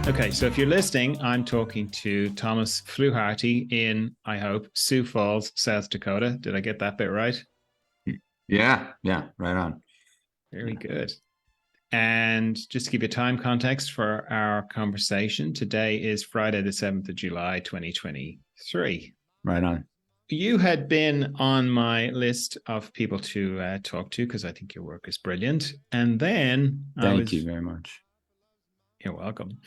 Okay, so if you're listening, I'm talking to Thomas Fluharty in, I hope, Sioux Falls, South Dakota. Did I get that bit right? Yeah, right on. Very good. And just to give you time context for our conversation, today is Friday, the 7th of July, 2023. Right on. You had been on my list of people to talk to because I think your work is brilliant. And then Thank you very much. You're welcome.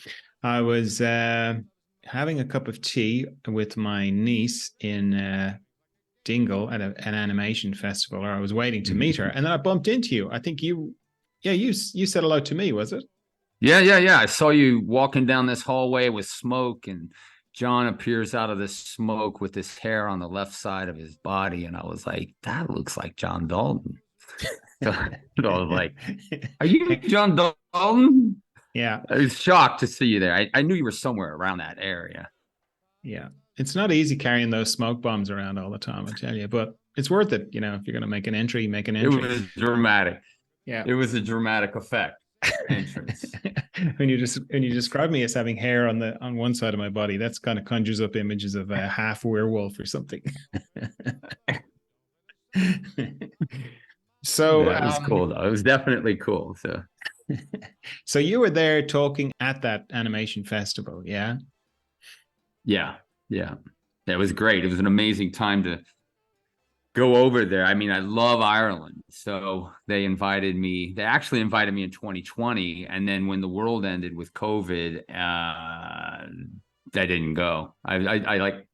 I was having a cup of tea with my niece in Dingle at an animation festival, or I was waiting to meet her, and then I bumped into you. I think you said hello to me, was it? Yeah. I saw you walking down this hallway with smoke, and John appears out of this smoke with his hair on the left side of his body, and I was like, that looks like John Dalton. So I was like, are you John Dalton? Yeah. I was shocked to see you there. I knew you were somewhere around that area. Yeah. It's not easy carrying those smoke bombs around all the time, I tell you, but it's worth it. You know, if you're going to make an entry, make an entry. It was dramatic. Yeah. It was a dramatic effect. Entrance. when you describe me as having hair on one side of my body, that's kind of conjures up images of a half werewolf or something. So that was cool though. It was definitely cool. So you were there talking at that animation festival, yeah? Yeah. That was great. It was an amazing time to go over there. I mean, I love Ireland. So they actually invited me in 2020. And then when the world ended with COVID, I didn't go. I like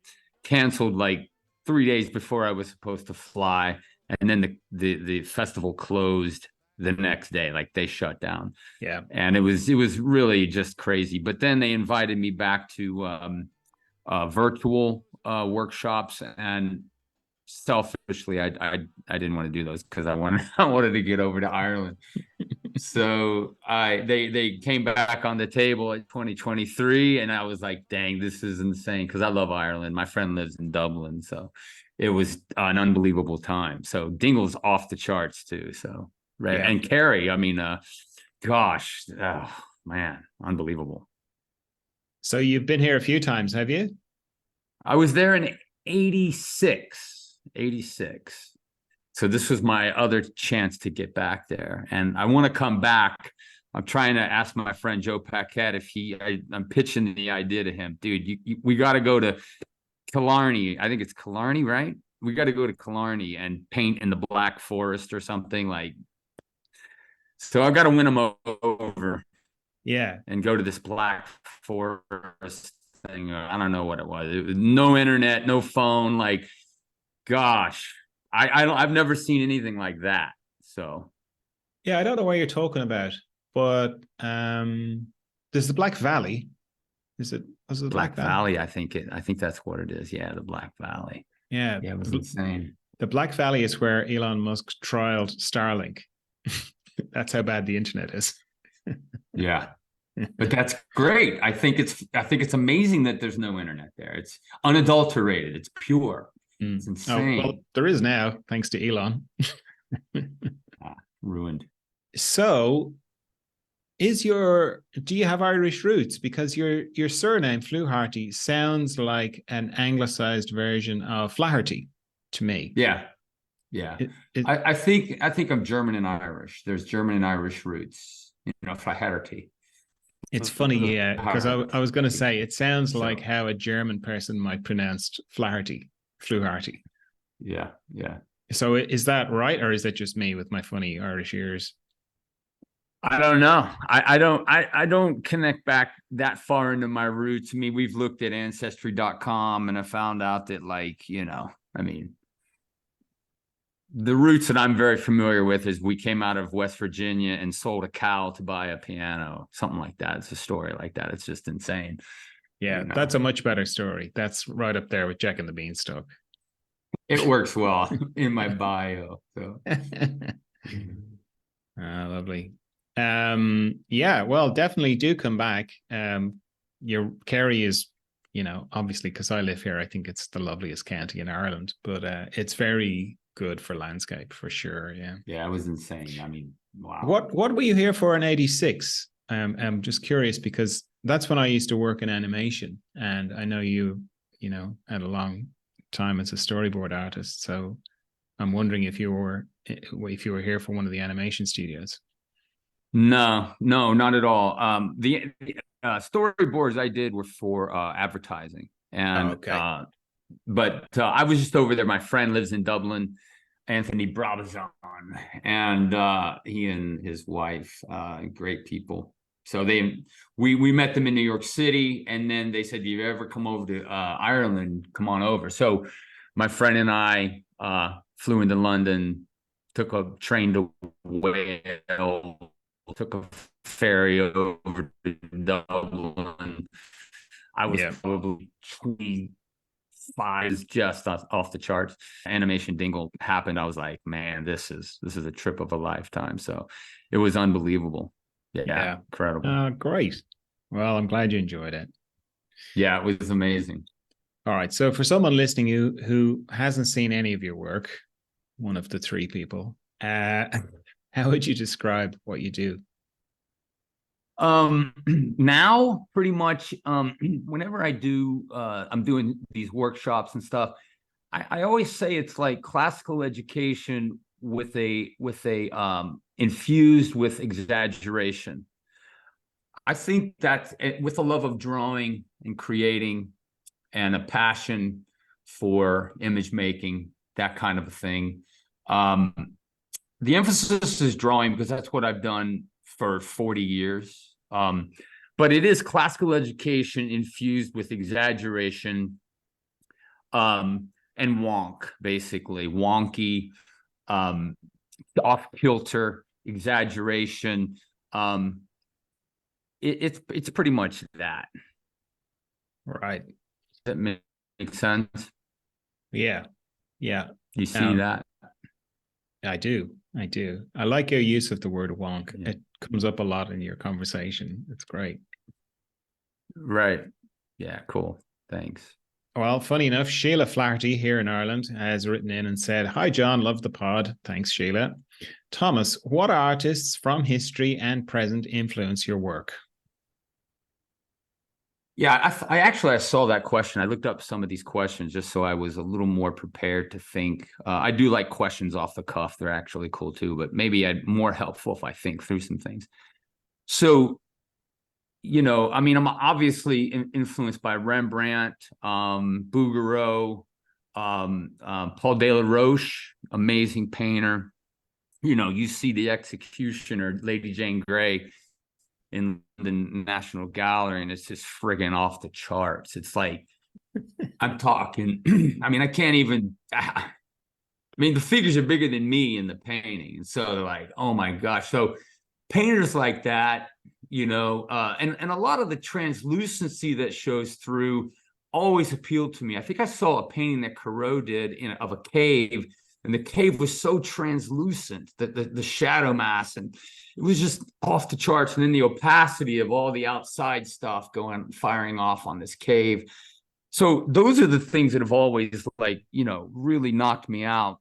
canceled like 3 days before I was supposed to fly. And then the festival closed the next day, like they shut down. Yeah. And it was really just crazy. But then they invited me back to virtual workshops, and selfishly I didn't want to do those because I wanted to get over to Ireland. So they came back on the table at 2023, and I was like, dang, this is insane, because I love Ireland. My friend lives in Dublin, so it was an unbelievable time. So Dingle's off the charts too. So right. Yeah. And Kerry, I mean, gosh, oh, man, unbelievable. So you've been here a few times, have you? I was there in 86. So this was my other chance to get back there, and I want to come back. I'm trying to ask my friend Joe Paquette if I'm pitching the idea to him, dude. We got to go to Killarney. I think it's Killarney, right? We got to go to Killarney and paint in the Black Forest or something like. So I've got to win him over. Yeah, and go to this Black Forest thing. I don't know what it was. It was no internet, no phone. Like, gosh, I've never seen anything like that. So, yeah, I don't know what you're talking about, but there's the Black Valley. Was it the Black Valley? I think that's what it is. Yeah, the Black Valley. Yeah, it was insane. The Black Valley is where Elon Musk trialed Starlink. That's how bad the internet is. Yeah. But that's great. I think it's amazing that there's no internet there. It's unadulterated. It's pure. It's insane. Oh, well, there is now, thanks to Elon. Ruined. So, do you have Irish roots? Because your surname Fluharty sounds like an anglicized version of Flaherty to me. Yeah. I think I'm German and Irish. There's German and Irish roots. Flaherty. It's funny, yeah, because I was going to say it sounds like how a German person might pronounce Fluharty. Yeah. So is that right, or is that just me with my funny Irish ears? I don't know. I don't connect back that far into my roots. I mean, we've looked at Ancestry.com, and I found out that, I mean, the roots that I'm very familiar with is we came out of West Virginia and sold a cow to buy a piano, something like that. It's a story like that. It's just insane. Yeah, that's a much better story. That's right up there with Jack and the Beanstalk. It works well in my bio. So. Lovely. Yeah, well, definitely do come back. Your Kerry is, obviously, because I live here, I think it's the loveliest county in Ireland, but it's very good for landscape for sure. Yeah, it was insane. I mean, wow. What were you here for in 86? I'm just curious because that's when I used to work in animation, and I know you know, had a long time as a storyboard artist. So I'm wondering if you were here for one of the animation studios. No, no, not at all. The storyboards I did were for advertising, Oh, and okay. but I was just over there. My friend lives in Dublin, Anthony Brabazon, and he and his wife, great people. So we met them in New York City, and then they said, "Do you ever come over to Ireland? Come on over." So my friend and I flew into London, took a train to Wales, took a ferry over to Dublin. I was Yeah. probably 25, is just off the charts. Animation Dingle happened. I was like, man, this is a trip of a lifetime. So it was unbelievable. Yeah, Yeah. incredible. Great. Well, I'm glad you enjoyed it. Yeah, it was amazing. All right. So for someone listening who hasn't seen any of your work, one of the three people, how would you describe what you do? Now pretty much whenever I'm doing these workshops and stuff, I always say it's like classical education with a infused with exaggeration. I think that with a love of drawing and creating and a passion for image making, that kind of a thing. Um, the emphasis is drawing because that's what I've done for 40 years. But it is classical education infused with exaggeration, and basically wonky, um, off kilter, exaggeration. Um, it's pretty much that. Right. That makes sense. Yeah. Yeah. You see Um, that? I do. I do. I like your use of the word wonk. Yeah. It comes up a lot in your conversation. It's great. Right. Yeah, cool. Thanks. Well, funny enough, Sheila Flaherty here in Ireland has written in and said, "Hi, John, love the pod." Thanks, Sheila. Thomas, what artists from history and present influence your work? Yeah, I saw that question. I looked up some of these questions just so I was a little more prepared to think. I do like questions off the cuff. They're actually cool too, but maybe I'm more helpful if I think through some things. So, I mean, I'm obviously influenced by Rembrandt, Bouguereau, Paul de la Roche, amazing painter. You see the Executioner, Lady Jane Grey, in the National Gallery, and it's just friggin' off the charts. It's like, I'm talking, I mean, I can't even, I mean, the figures are bigger than me in the painting. And so they're like, oh my gosh. So painters like that, and a lot of the translucency that shows through always appealed to me. I think I saw a painting that Corot did of a cave, and the cave was so translucent that the shadow mass, and it was just off the charts. And then the opacity of all the outside stuff firing off on this cave. So those are the things that have always really knocked me out.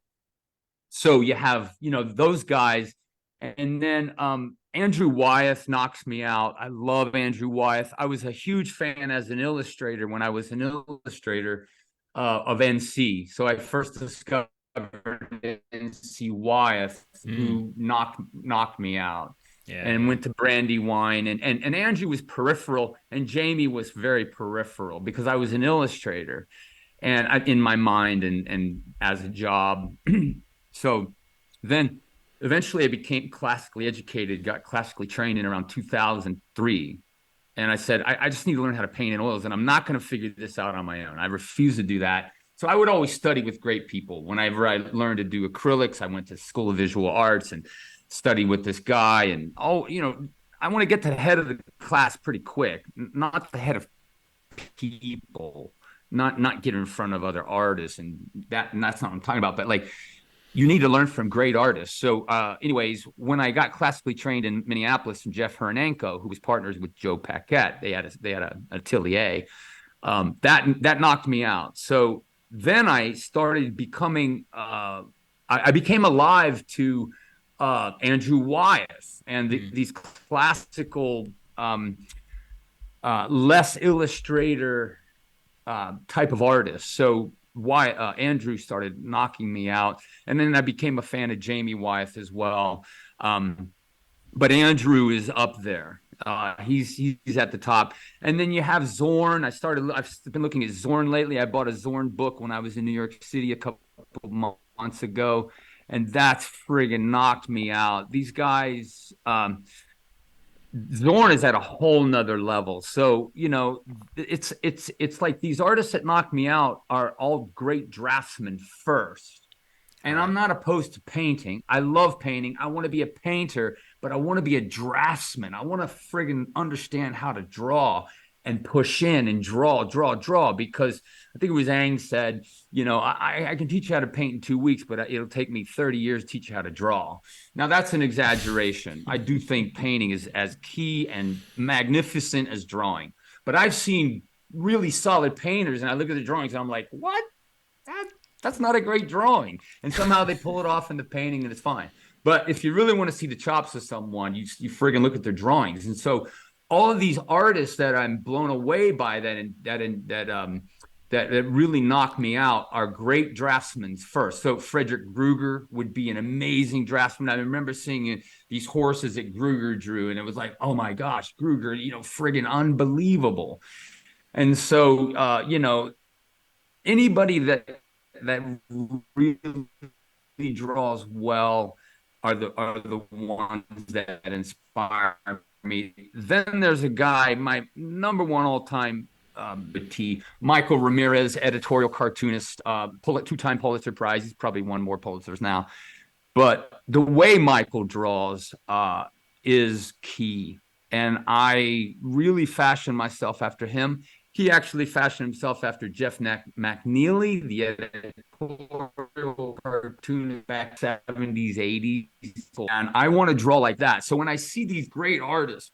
So you have, those guys. And then Andrew Wyeth knocks me out. I love Andrew Wyeth. I was a huge fan as an illustrator when I was an illustrator of NC. So I first discovered NC Wyeth, who knocked me out. Yeah, And yeah. went to Brandywine, and Andrew was peripheral, and Jamie was very peripheral because I was an illustrator, and in my mind and as a job. So then eventually I became classically educated, got classically trained in around 2003. And I said, I just need to learn how to paint in oils, and I'm not going to figure this out on my own. I refuse to do that. So I would always study with great people. Whenever I learned to do acrylics, I went to School of Visual Arts and studied with this guy. And, I want to get to the head of the class pretty quick, not the head of people, not get in front of other artists. And that's not what I'm talking about. But you need to learn from great artists. So anyways, when I got classically trained in Minneapolis from Jeff Hernanko, who was partners with Joe Paquette, they had an atelier, that knocked me out. So then I started becoming, I became alive to Andrew Wyeth and these classical less illustrator type of artist. So why Andrew started knocking me out, and then I became a fan of Jamie Wyeth as well. But Andrew is up there. He's at the top, and then you have Zorn. I've been looking at Zorn lately. I bought a Zorn book when I was in New York City a couple months ago, and that's friggin' knocked me out. These guys, Zorn is at a whole nother level. So, it's like these artists that knock me out are all great draftsmen first. And I'm not opposed to painting. I love painting. I want to be a painter, but I want to be a draftsman. I want to friggin' understand how to draw and push in and draw, because I think it was Ang said, I can teach you how to paint in 2 weeks, but it'll take me 30 years to teach you how to draw. Now, that's an exaggeration. I do think painting is as key and magnificent as drawing. But I've seen really solid painters, and I look at the drawings, and I'm like, what? That's not a great drawing. And somehow they pull it off in the painting, and it's fine. But if you really want to see the chops of someone, you friggin' look at their drawings. And so all of these artists that I'm blown away by that really knock me out are great draftsmen first. So Frederick Gruger would be an amazing draftsman. I remember seeing these horses that Gruger drew, and it was like, oh my gosh, Gruger, friggin' unbelievable. And so, anybody that really draws well are the ones that inspire me. Then there's a guy, my number one all-time Michael Ramirez, editorial cartoonist, two-time Pulitzer Prize. He's probably won more Pulitzers now. But the way Michael draws is key. And I really fashion myself after him. He actually fashioned himself after Jeff McNeely, the editorial cartoonist back 70s, 80s. And I want to draw like that. So when I see these great artists,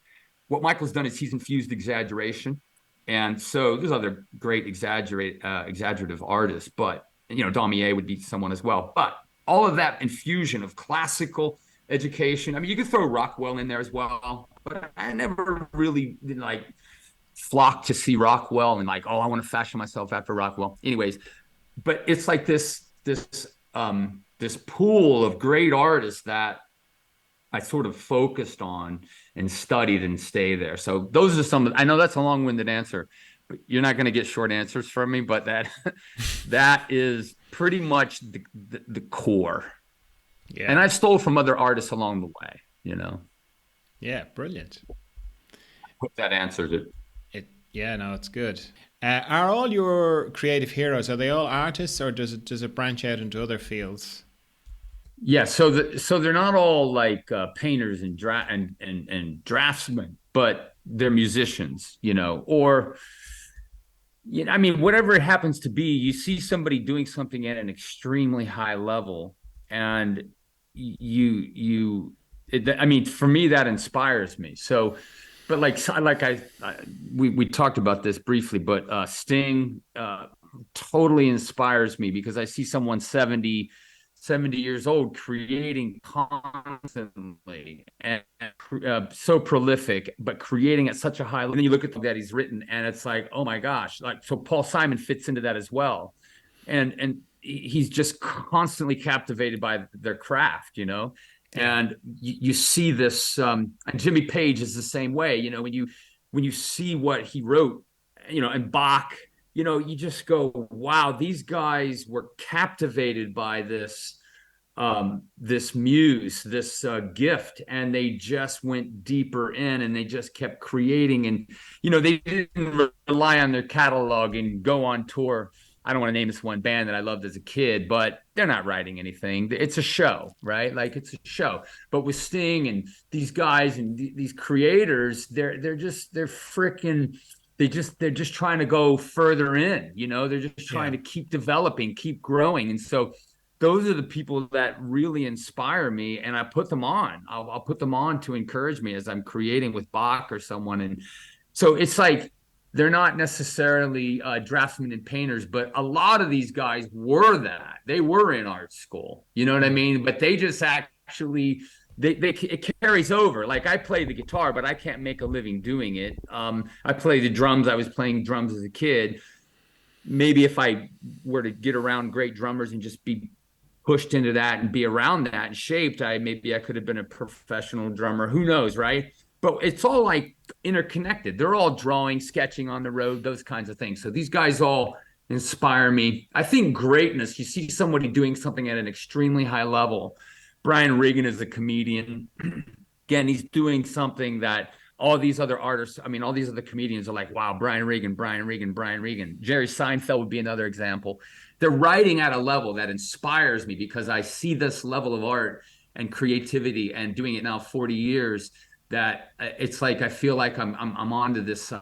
what Michael's done is he's infused exaggeration. And so there's other great exaggerative artists, but, Daumier would be someone as well. But all of that infusion of classical education. I mean, you could throw Rockwell in there as well, but I never really flock to see Rockwell and I want to fashion myself after Rockwell. Anyways, but it's like this pool of great artists that I sort of focused on and studied and stay there. So those are I know that's a long-winded answer, but you're not going to get short answers from me, but that is pretty much the core. Yeah. And I stole from other artists along the way, Yeah, brilliant. I hope that answers it. Yeah, no, it's good. Are all your creative heroes, are they all artists, or does it branch out into other fields? Yeah, so they're not all like painters and draftsmen, but they're musicians, or I mean, whatever it happens to be. You see somebody doing something at an extremely high level, and I mean, for me, that inspires me. So. But we talked about this briefly, but Sting totally inspires me because I see someone 70 years old creating constantly and so prolific, but creating at such a high level. And then you look at that he's written, and it's like, oh my gosh, so Paul Simon fits into that as well, and he's just constantly captivated by their craft, And you see this, and Jimmy Page is the same way, when you see what he wrote, and Bach, you just go, wow, these guys were captivated by this muse, this gift, and they just went deeper in, and they just kept creating, and they didn't rely on their catalog and go on tour. I don't want to name this one band that I loved as a kid, but they're not writing anything. It's a show, right? It's a show. But with Sting and these guys and these creators, they're just trying to go further in, they're just trying to keep developing, keep growing. And so those are the people that really inspire me, and I put them on. I'll put them on to encourage me as I'm creating with Bach or someone. And so it's like, they're not necessarily draftsmen and painters, but a lot of these guys were that. They were in art school, you know what I mean? But they just actually it carries over. Like I play the guitar, but I can't make a living doing it. I play the drums. I was playing drums as a kid. Maybe if I were to get around great drummers and just be pushed into that and be around that and shaped, maybe I could have been a professional drummer. Who knows, right? But it's all like interconnected. They're all drawing, sketching on the road, those kinds of things. So these guys all inspire me. I think greatness, you see somebody doing something at an extremely high level. Brian Regan is a comedian. Again, he's doing something that all these other artists, I mean, all these other comedians are like, wow, Brian Regan, Brian Regan, Brian Regan. Jerry Seinfeld would be another example. They're writing at a level that inspires me because I see this level of art and creativity and doing it now 40 years that it's like I feel like I'm onto this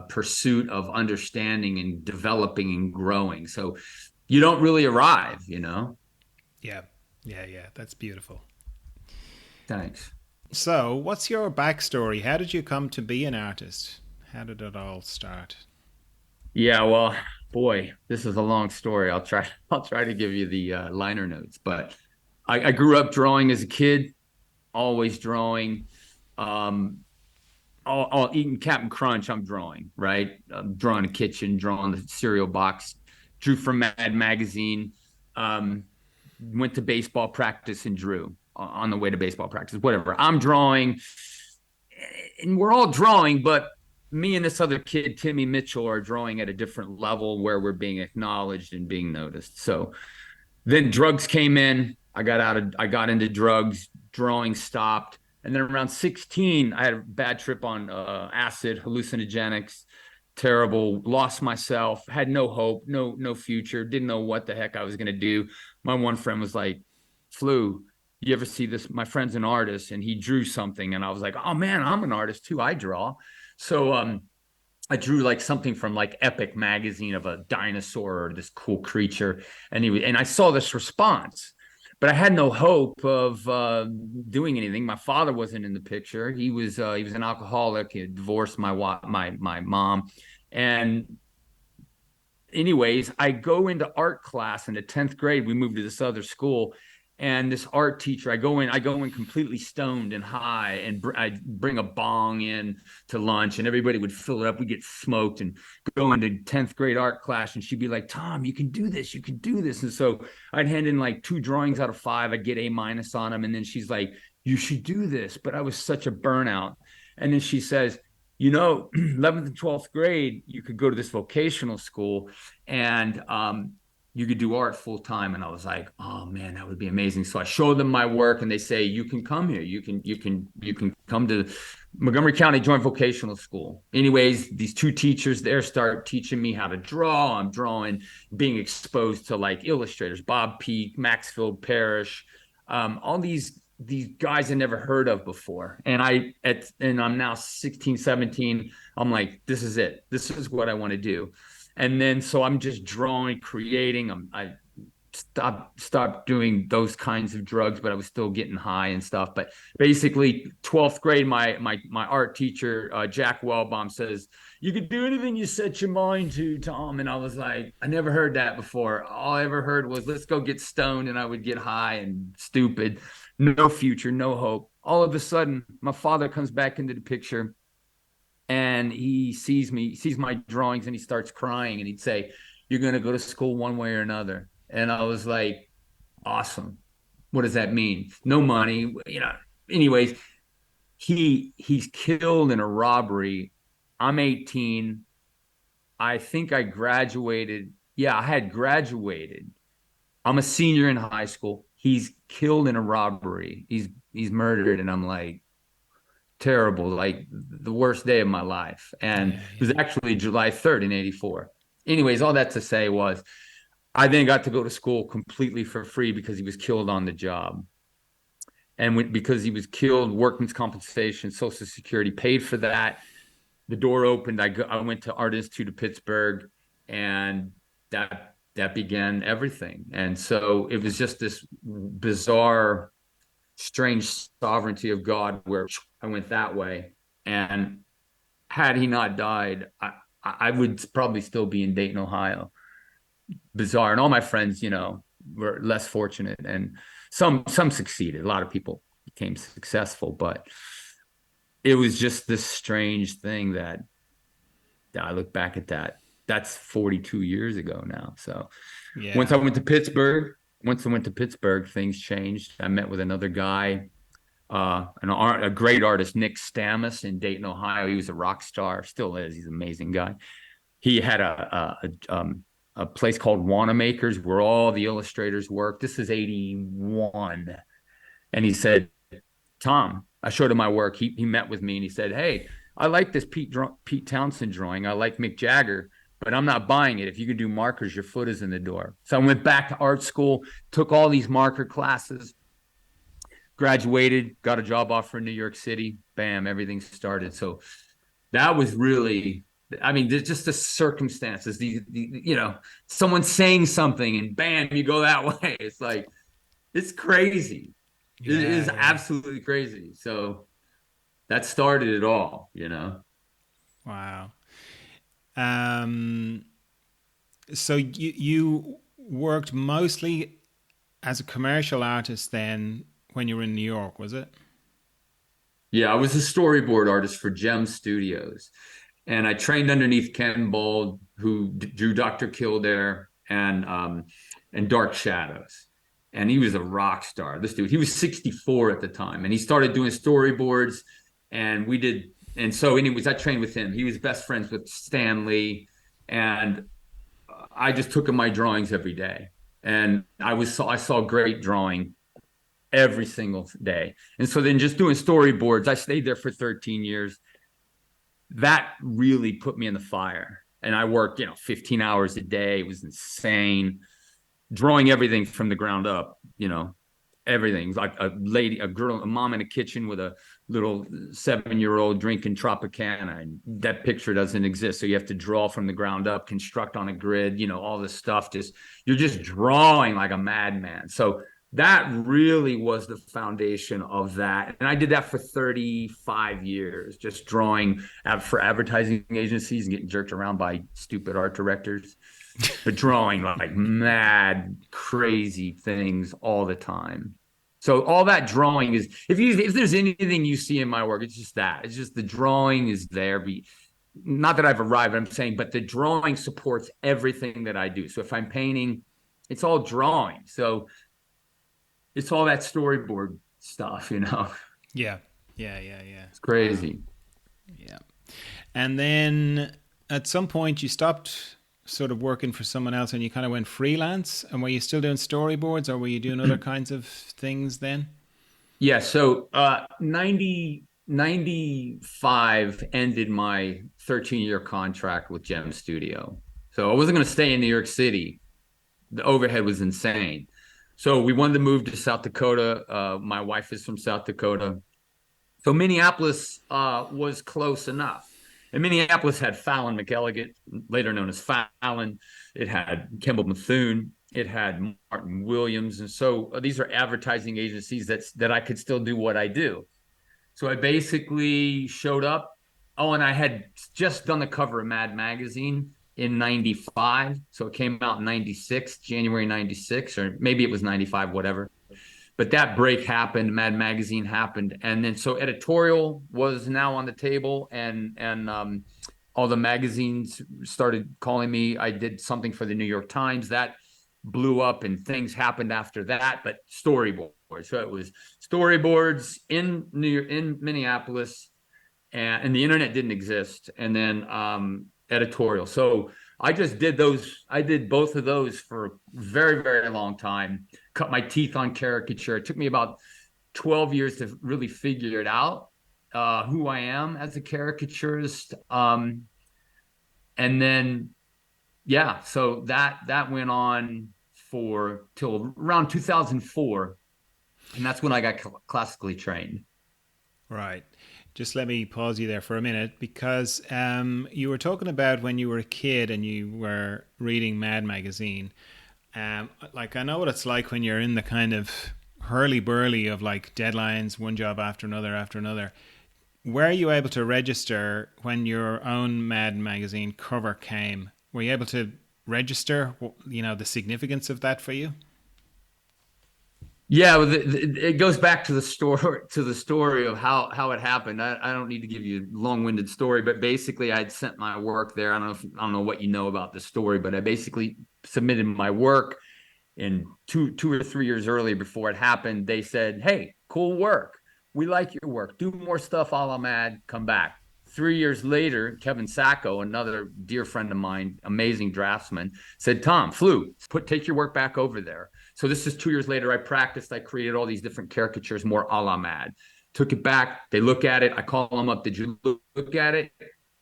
pursuit of understanding and developing and growing. So you don't really arrive, you know. Yeah, yeah. That's beautiful. Thanks. So, what's your backstory? How did you come to be an artist? How did it all start? Yeah, well, boy, this is a long story. I'll try to give you the liner notes. But I grew up drawing as a kid, always drawing. All eating Captain Crunch, I'm drawing, right? I'm drawing a kitchen, drawing the cereal box, drew from Mad Magazine, went to baseball practice and drew on the way to baseball practice, whatever. I'm drawing, and we're all drawing, but me and this other kid, Timmy Mitchell, are drawing at a different level where we're being acknowledged and being noticed. So then drugs came in. I got into drugs, drawing stopped. And then around 16, I had a bad trip on acid, hallucinogenics, terrible, lost myself, had no hope, no future, didn't know what the heck I was going to do. My one friend was like, Flu, you ever see this? My friend's an artist and he drew something. And I was like, oh man, I'm an artist too. I draw. So I drew like something from like Epic magazine of a dinosaur or this cool creature. And I saw this response. But I had no hope of doing anything. My father wasn't in the picture. He was an alcoholic. He had divorced my mom. And anyways, I go into art class in the 10th grade. We moved to this other school. And this art teacher, I go in completely stoned and high, and I bring a bong in to lunch, and everybody would fill it up. We get smoked and go into 10th grade art class, and she'd be like, Tom, you can do this. You can do this. And so I'd hand in like 2 drawings out of 5. I'd get A- on them. And then she's like, you should do this. But I was such a burnout. And then she says, 11th and 12th grade, you could go to this vocational school and you could do art full time. And I was like, oh man, that would be amazing. So I showed them my work and they say, you can come here. You can come to Montgomery County Joint Vocational School. Anyways, these 2 teachers there start teaching me how to draw. I'm drawing, being exposed to like illustrators, Bob Peak, Maxfield Parrish, all these guys I never heard of before. And I'm now 16, 17. I'm like, this is it. This is what I want to do. And then, so I'm just drawing, creating. I stopped doing those kinds of drugs, but I was still getting high and stuff. But basically, 12th grade, my art teacher, Jack Wellbaum, says, you could do anything you set your mind to, Tom. And I was like, I never heard that before. All I ever heard was, let's go get stoned. And I would get high and stupid. No future, no hope. All of a sudden, my father comes back into the picture. And he sees my drawings, and he starts crying, and he'd say, you're going to go to school one way or another. And I was like, awesome. What does that mean? No money, anyways, he's killed in a robbery. I'm 18. I think I graduated. Yeah, I had graduated. I'm a senior in high school. He's killed in a robbery. He's murdered. And I'm like, terrible, like the worst day of my life. And it was actually July 3rd in 84. Anyways, all that to say was I then got to go to school completely for free because he was killed on the job. And because he was killed, workman's compensation, Social Security paid for that. The door opened. I went to Art Institute of Pittsburgh, and that began everything. And so it was just this bizarre, strange sovereignty of God where I went that way. And had he not died, I would probably still be in Dayton, Ohio. Bizarre. And all my friends, were less fortunate, and some succeeded. A lot of people became successful. But it was just this strange thing that I look back at that. That's 42 years ago now. So once I Yeah. went to Pittsburgh, things changed. I met with another guy, a great artist, Nick Stamus in Dayton, Ohio. He was a rock star, still is. He's an amazing guy. He had a place called Wanamaker's where all the illustrators work. This is 81. And he said, Tom, I showed him my work. He met with me and he said, hey, I like this Pete Townsend drawing. I like Mick Jagger, but I'm not buying it. If you could do markers, your foot is in the door. So I went back to art school, took all these marker classes, graduated, got a job offer in New York City. Bam, everything started. So that was really, I mean, there's just the circumstances, someone saying something and bam, you go that way. It's like, it's crazy. It is absolutely crazy. So that started it all, Wow. So you worked mostly as a commercial artist then when you were in New York, was it? Yeah, I was a storyboard artist for Gem Studios. And I trained underneath Ken Bold, who drew Dr. Kildare and Dark Shadows. And he was a rock star. This dude, he was 64 at the time, and he started doing storyboards. And so, anyways, I trained with him. He was best friends with Stan Lee, and I just took him my drawings every day. And I saw great drawing every single day. And so then just doing storyboards, I stayed there for 13 years. That really put me in the fire. And I worked, 15 hours a day. It was insane. Drawing everything from the ground up, everything. Like a mom in a kitchen with a little 7-year-old drinking Tropicana. And that picture doesn't exist. So you have to draw from the ground up, construct on a grid, all this stuff. You're just drawing like a madman. So that really was the foundation of that. And I did that for 35 years, just drawing for advertising agencies and getting jerked around by stupid art directors, but drawing like mad, crazy things all the time. So all that drawing is, if there's anything you see in my work, it's just that. It's just the drawing is there. Not that I've arrived, I'm saying, but the drawing supports everything that I do. So if I'm painting, it's all drawing. So it's all that storyboard stuff, Yeah. It's crazy. Yeah. And then at some point you stopped sort of working for someone else and you kind of went freelance. And were you still doing storyboards, or were you doing other kinds of things then? Yeah. So 95 ended my 13-year contract with Gem Studio. So I wasn't going to stay in New York City. The overhead was insane. So we wanted to move to South Dakota. My wife is from South Dakota. So Minneapolis was close enough. And Minneapolis had Fallon McElligott, later known as Fallon. It had Kimball Bethune. It had Martin Williams. And so these are advertising agencies that I could still do what I do. So I basically showed up. Oh, and I had just done the cover of Mad Magazine in 95. So it came out in 96, January 96, or maybe it was 95, whatever. But that break happened, Mad Magazine happened. And then so editorial was now on the table, and all the magazines started calling me. I did something for the New York Times that blew up, and things happened after that, but storyboards. So it was storyboards in Minneapolis, and the internet didn't exist. And then editorial. So I just did those. I did both of those for a very, very long time. Cut my teeth on caricature. It took me about 12 years to really figure it out, who I am as a caricaturist. And then, yeah, so that went on till around 2004. And that's when I got classically trained. Right. Just let me pause you there for a minute, because you were talking about when you were a kid and you were reading Mad Magazine. Like, I know what it's like when you're in the kind of hurly-burly of like deadlines, one job after another. Were you able to register when your own Mad Magazine cover came? Were you able to register, the significance of that for you? Yeah, it goes back to the story of how it happened. I don't need to give you a long-winded story, but basically I had sent my work there. I don't know what you know about the story, but I basically submitted my work, and two or 3 years earlier before it happened, they said, "Hey, cool work. We like your work. Do more stuff, a la Mad. Come back." 3 years later, Kevin Sacco, another dear friend of mine, amazing draftsman, said, "Tom, take your work back over there." So this is 2 years later. I practiced. I created all these different caricatures, more a la Mad. Took it back. They look at it. I call them up. Did you look at it?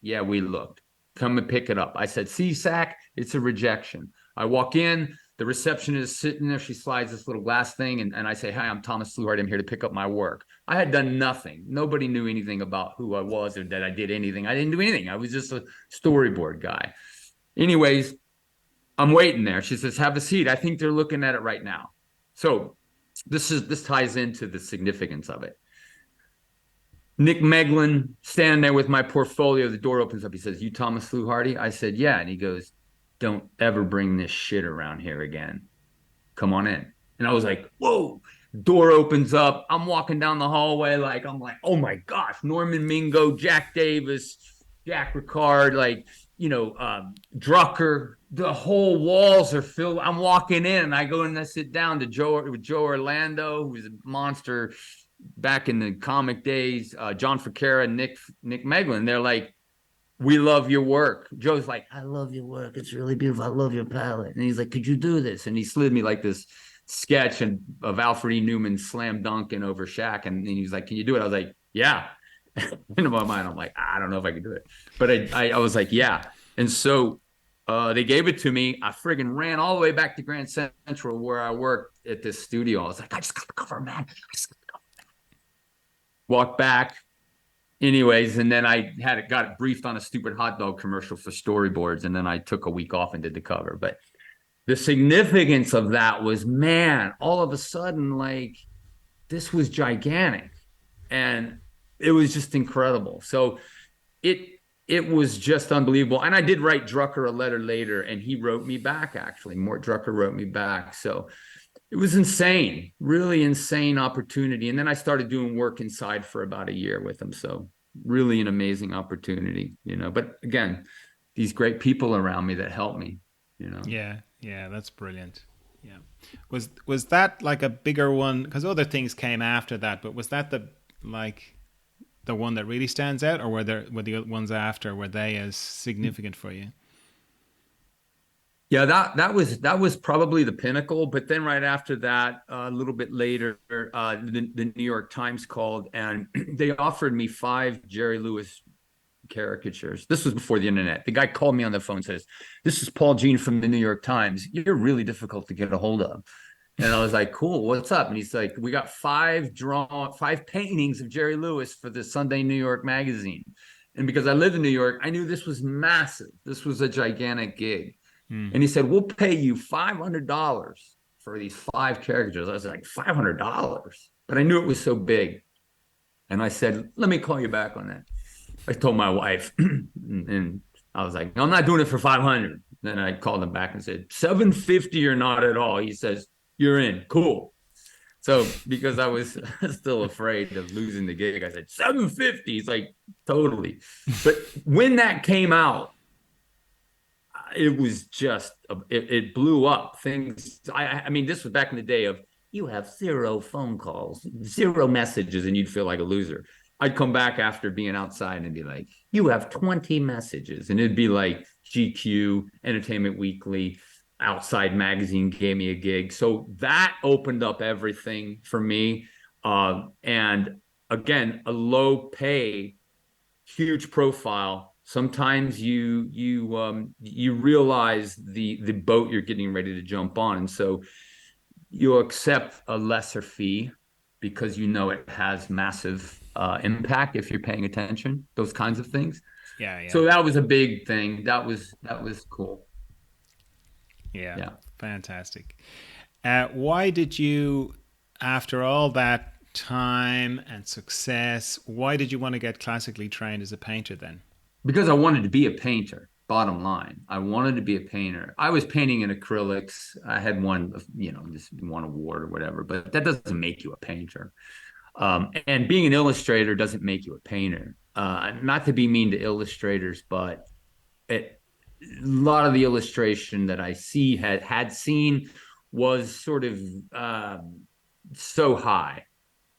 Yeah, we looked. Come and pick it up. I said, "See, Sac, it's a rejection." I walk in. The receptionist is sitting there. She slides this little glass thing, and I say, "Hi, I'm Thomas Fluharty. I'm here to pick up my work." I had done nothing. Nobody knew anything about who I was or that I did anything. I didn't do anything. I was just a storyboard guy. Anyways, I'm waiting there. She says, "Have a seat. I think they're looking at it right now." So this ties into the significance of it. Nick Meglin standing there with my portfolio. The door opens up. He says, "You Thomas Fluharty?" I said, "Yeah." And he goes, "Don't ever bring this shit around here again. Come on in." And I was like, whoa. Door opens up. I'm walking down the hallway I'm like, oh my gosh, Norman Mingo, Jack Davis, Jack Ricard, Drucker. The whole walls are filled. I'm walking in and I go in and I sit down with Joe Orlando, who was a monster back in the comic days, John Ficarra, Nick Meglin. They're like, "We love your work." Joe's like, "I love your work. It's really beautiful. I love your palette." And he's like, "Could you do this?" And he slid me like this sketch of Alfred E. Newman slam dunking over Shaq. And he was like, "Can you do it?" I was like, "Yeah." In my mind, I'm like, "I don't know if I can do it." But I was like, "Yeah." And so they gave it to me. I friggin' ran all the way back to Grand Central where I worked at this studio. I was like, "I just got the cover, man." Walked back. Anyways, and then I got it briefed on a stupid hot dog commercial for storyboards, and then I took a week off and did the cover. But the significance of that was, man, all of a sudden, this was gigantic, and it was just incredible. So it was just unbelievable. And I did write Drucker a letter later, and he wrote me back. Actually, Mort Drucker wrote me back. So it was insane, really insane opportunity. And then I started doing work inside for about a year with him. So really an amazing opportunity, But again, these great people around me that helped me. Yeah, that's brilliant. Yeah. Was that like a bigger one? Because other things came after that, but was that the one that really stands out, or were the ones after, were they as significant for you? Yeah, that was probably the pinnacle. But then right after that, a little bit later, the New York Times called and they offered me 5 Jerry Lewis caricatures. This was before the internet. The guy called me on the phone and says, "This is Paul Jean from the New York Times. You're really difficult to get a hold of." And I was like, "Cool, what's up?" And he's like, "We got 5 paintings of Jerry Lewis for the Sunday New York magazine." And because I live in New York, I knew this was massive. This was a gigantic gig. And he said, "We'll pay you $500 for these 5 caricatures." I was like, $500? But I knew it was so big. And I said, "Let me call you back on that." I told my wife, and I was like, "No, I'm not doing it for 500." Then I called him back and said, "750 or not at all." He says, "You're in." Cool. So because I was still afraid of losing the gig, I said, 750. He's like, "Totally." But when that came out, it was just, it blew up things. I mean, this was back in the day of, you have 0 phone calls, 0 messages, and you'd feel like a loser. I'd come back after being outside and be like, "You have 20 messages." And it'd be like GQ, Entertainment Weekly, Outside Magazine gave me a gig. So that opened up everything for me. And again, a low pay, huge profile. Sometimes you realize the boat you're getting ready to jump on. And so you accept a lesser fee because it has massive impact if you're paying attention, those kinds of things. Yeah. So that was a big thing. That was cool. Yeah. Fantastic. Why did you, after all that time and success, why did you want to get classically trained as a painter then? Because I wanted to be a painter. bottom line. I wanted to be a painter. I was painting in acrylics. I had won, just won an award or whatever, but that doesn't make you a painter. And being an illustrator doesn't make you a painter. Not to be mean to illustrators, but a lot of the illustration that I had seen was sort of so high.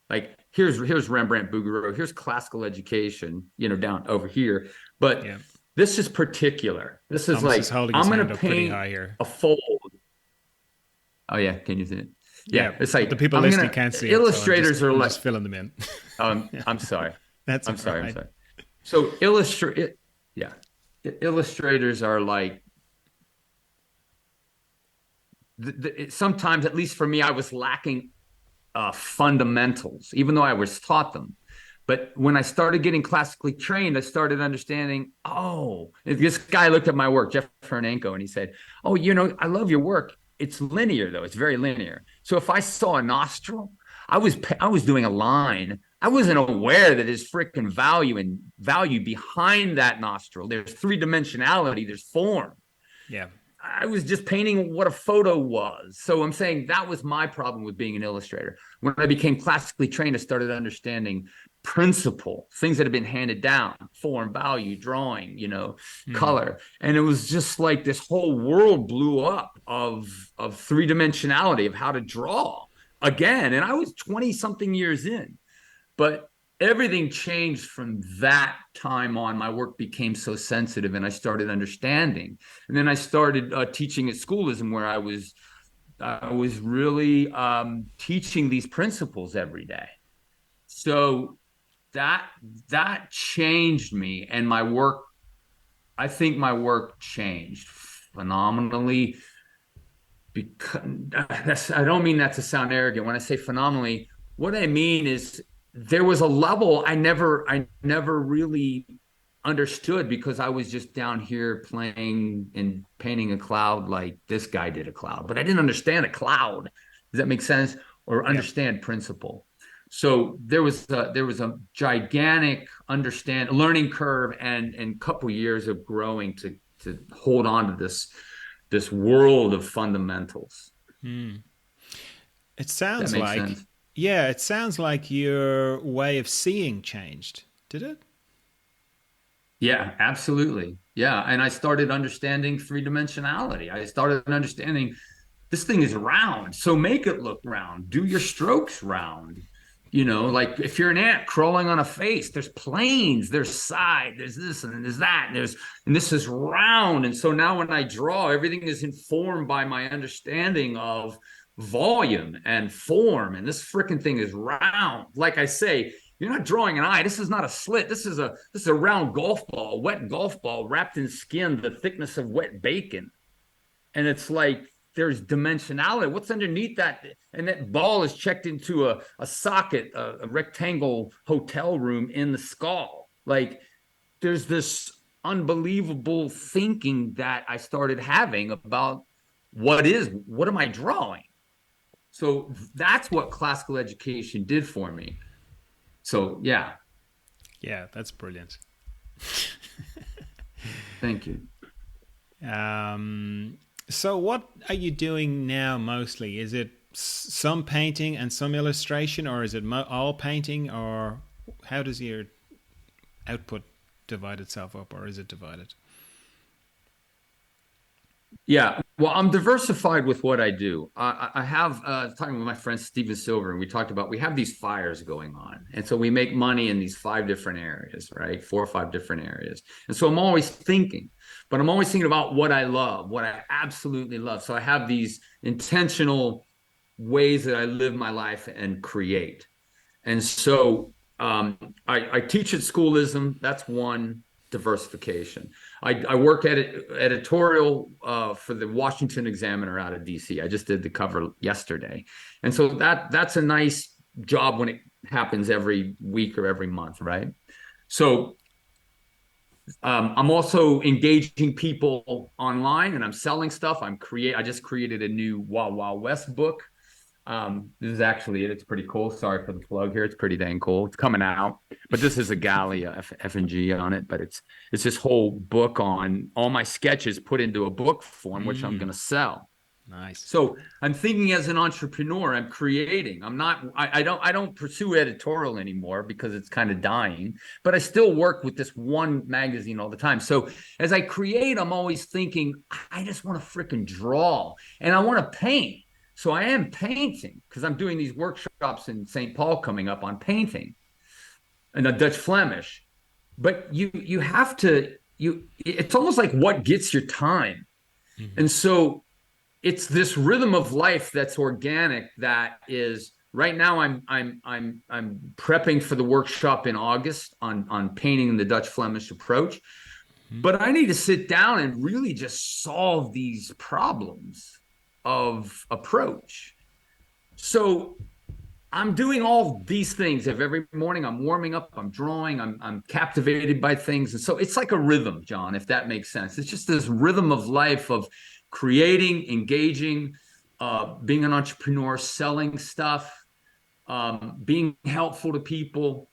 Like here's Rembrandt Bouguereau, here's classical education, down over here. But this is particular. This is Thomas like, is I'm going to paint a fold. Oh yeah, can you see it? Yeah, it's like the people listening can't see illustrators it, so are just filling them in. I'm sorry. I'm sorry. So illustrators are like, sometimes, at least for me, I was lacking fundamentals, even though I was taught them. But when I started getting classically trained, I started understanding, this guy looked at my work, Jeff Fernanko, and he said, I love your work. It's linear, though. It's very linear. So if I saw a nostril, I was doing a line. I wasn't aware that there's freaking value behind that nostril. There's three-dimensionality. There's form. Yeah. I was just painting what a photo was. So I'm saying that was my problem with being an illustrator. When I became classically trained, I started understanding principle, things that have been handed down, form, value, drawing, color. And it was just like this whole world blew up of three-dimensionality, of how to draw again. And I was 20 something years in, but everything changed from that time on. My work became so sensitive and I started understanding. And then I started teaching at schoolism, where I was really teaching these principles every day. So that changed me, and I think my work changed phenomenally. Because I don't mean that to sound arrogant. When I say phenomenally, what I mean is there was a level I never really understood, because I was just down here playing and painting a cloud like this guy did a cloud, but I didn't understand a cloud. Does that make sense? Or understand principle? So there was a gigantic learning curve and couple years of growing to hold on to this world of fundamentals. It sounds like sense? Yeah, it sounds like your way of seeing changed. Did it? Yeah, absolutely. Yeah. And I started understanding three-dimensionality. I started understanding this thing is round, so make it look round. Do your strokes round. Like if you're an ant crawling on a face, there's planes, there's side, there's this and there's that, and this is round. And so now when I draw, everything is informed by my understanding of volume and form. And this freaking thing is round. Like I say, you're not drawing an eye. This is not a slit. This is a round golf ball, wet golf ball wrapped in skin, the thickness of wet bacon. And it's like, there's dimensionality. What's underneath that? And that ball is checked into a socket, a rectangle hotel room in the skull. Like, there's this unbelievable thinking that I started having about what am I drawing? So that's what classical education did for me. So, yeah. Yeah, that's brilliant. Thank you. So what are you doing now mostly? Is it some painting and some illustration, or is it all painting, or how does your output divide itself up, or is it divided? Yeah, well, I'm diversified with what I do. I have talking with my friend Steven Silver, and we talked about, we have these fires going on. And so we make money in these 5 different areas, right? 4 or 5 different areas. And so I'm always thinking, but I'm always thinking about what I love, what I absolutely love. So I have these intentional ways that I live my life and create. And so I teach at schoolism. That's one diversification. I work at editorial for the Washington Examiner out of DC. I just did the cover yesterday. And so that's a nice job when it happens every week or every month, right? So I'm also engaging people online, and I'm selling stuff. I just created a new Wild Wild West book. This is actually it. It's pretty cool. Sorry for the plug here. It's pretty dang cool. It's coming out, but this is a Gallia F and G on it. But it's this whole book on all my sketches put into a book form, which I'm going to sell. Nice. So I'm thinking as an entrepreneur, I'm creating. I don't pursue editorial anymore because it's kind of dying, but I still work with this one magazine all the time. So as I create, I'm always thinking, I just want to freaking draw and I want to paint. So I am painting because I'm doing these workshops in St. Paul coming up on painting and the Dutch Flemish. But you have to, it's almost like what gets your time. Mm-hmm. And so it's this rhythm of life that's organic. That is right now. I'm prepping for the workshop in August on painting the Dutch Flemish approach. Mm-hmm. But I need to sit down and really just solve these problems of approach. So I'm doing all these things every morning. I'm warming up, I'm drawing, I'm captivated by things. And so it's like a rhythm, John, if that makes sense. It's just this rhythm of life of creating, engaging, being an entrepreneur, selling stuff, being helpful to people.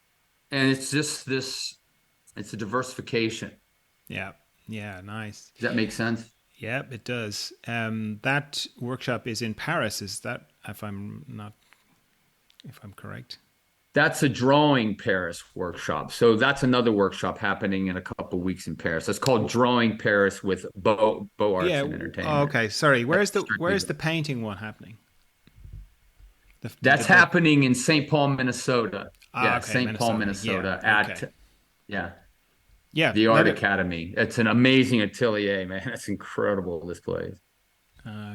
And it's just it's a diversification. Yeah. Yeah. Nice. Does that make sense? Yeah, it does. That workshop is in Paris. Is that, if I'm correct? That's a Drawing Paris workshop. So that's another workshop happening in a couple of weeks in Paris. It's called Drawing Paris with Beau Arts and Entertainment. Oh, okay. Sorry. Where's the painting one happening? That's happening in St. Paul, Minnesota. Okay, St. Paul, Minnesota. The Art Academy. It's an amazing atelier, man. It's incredible, this place.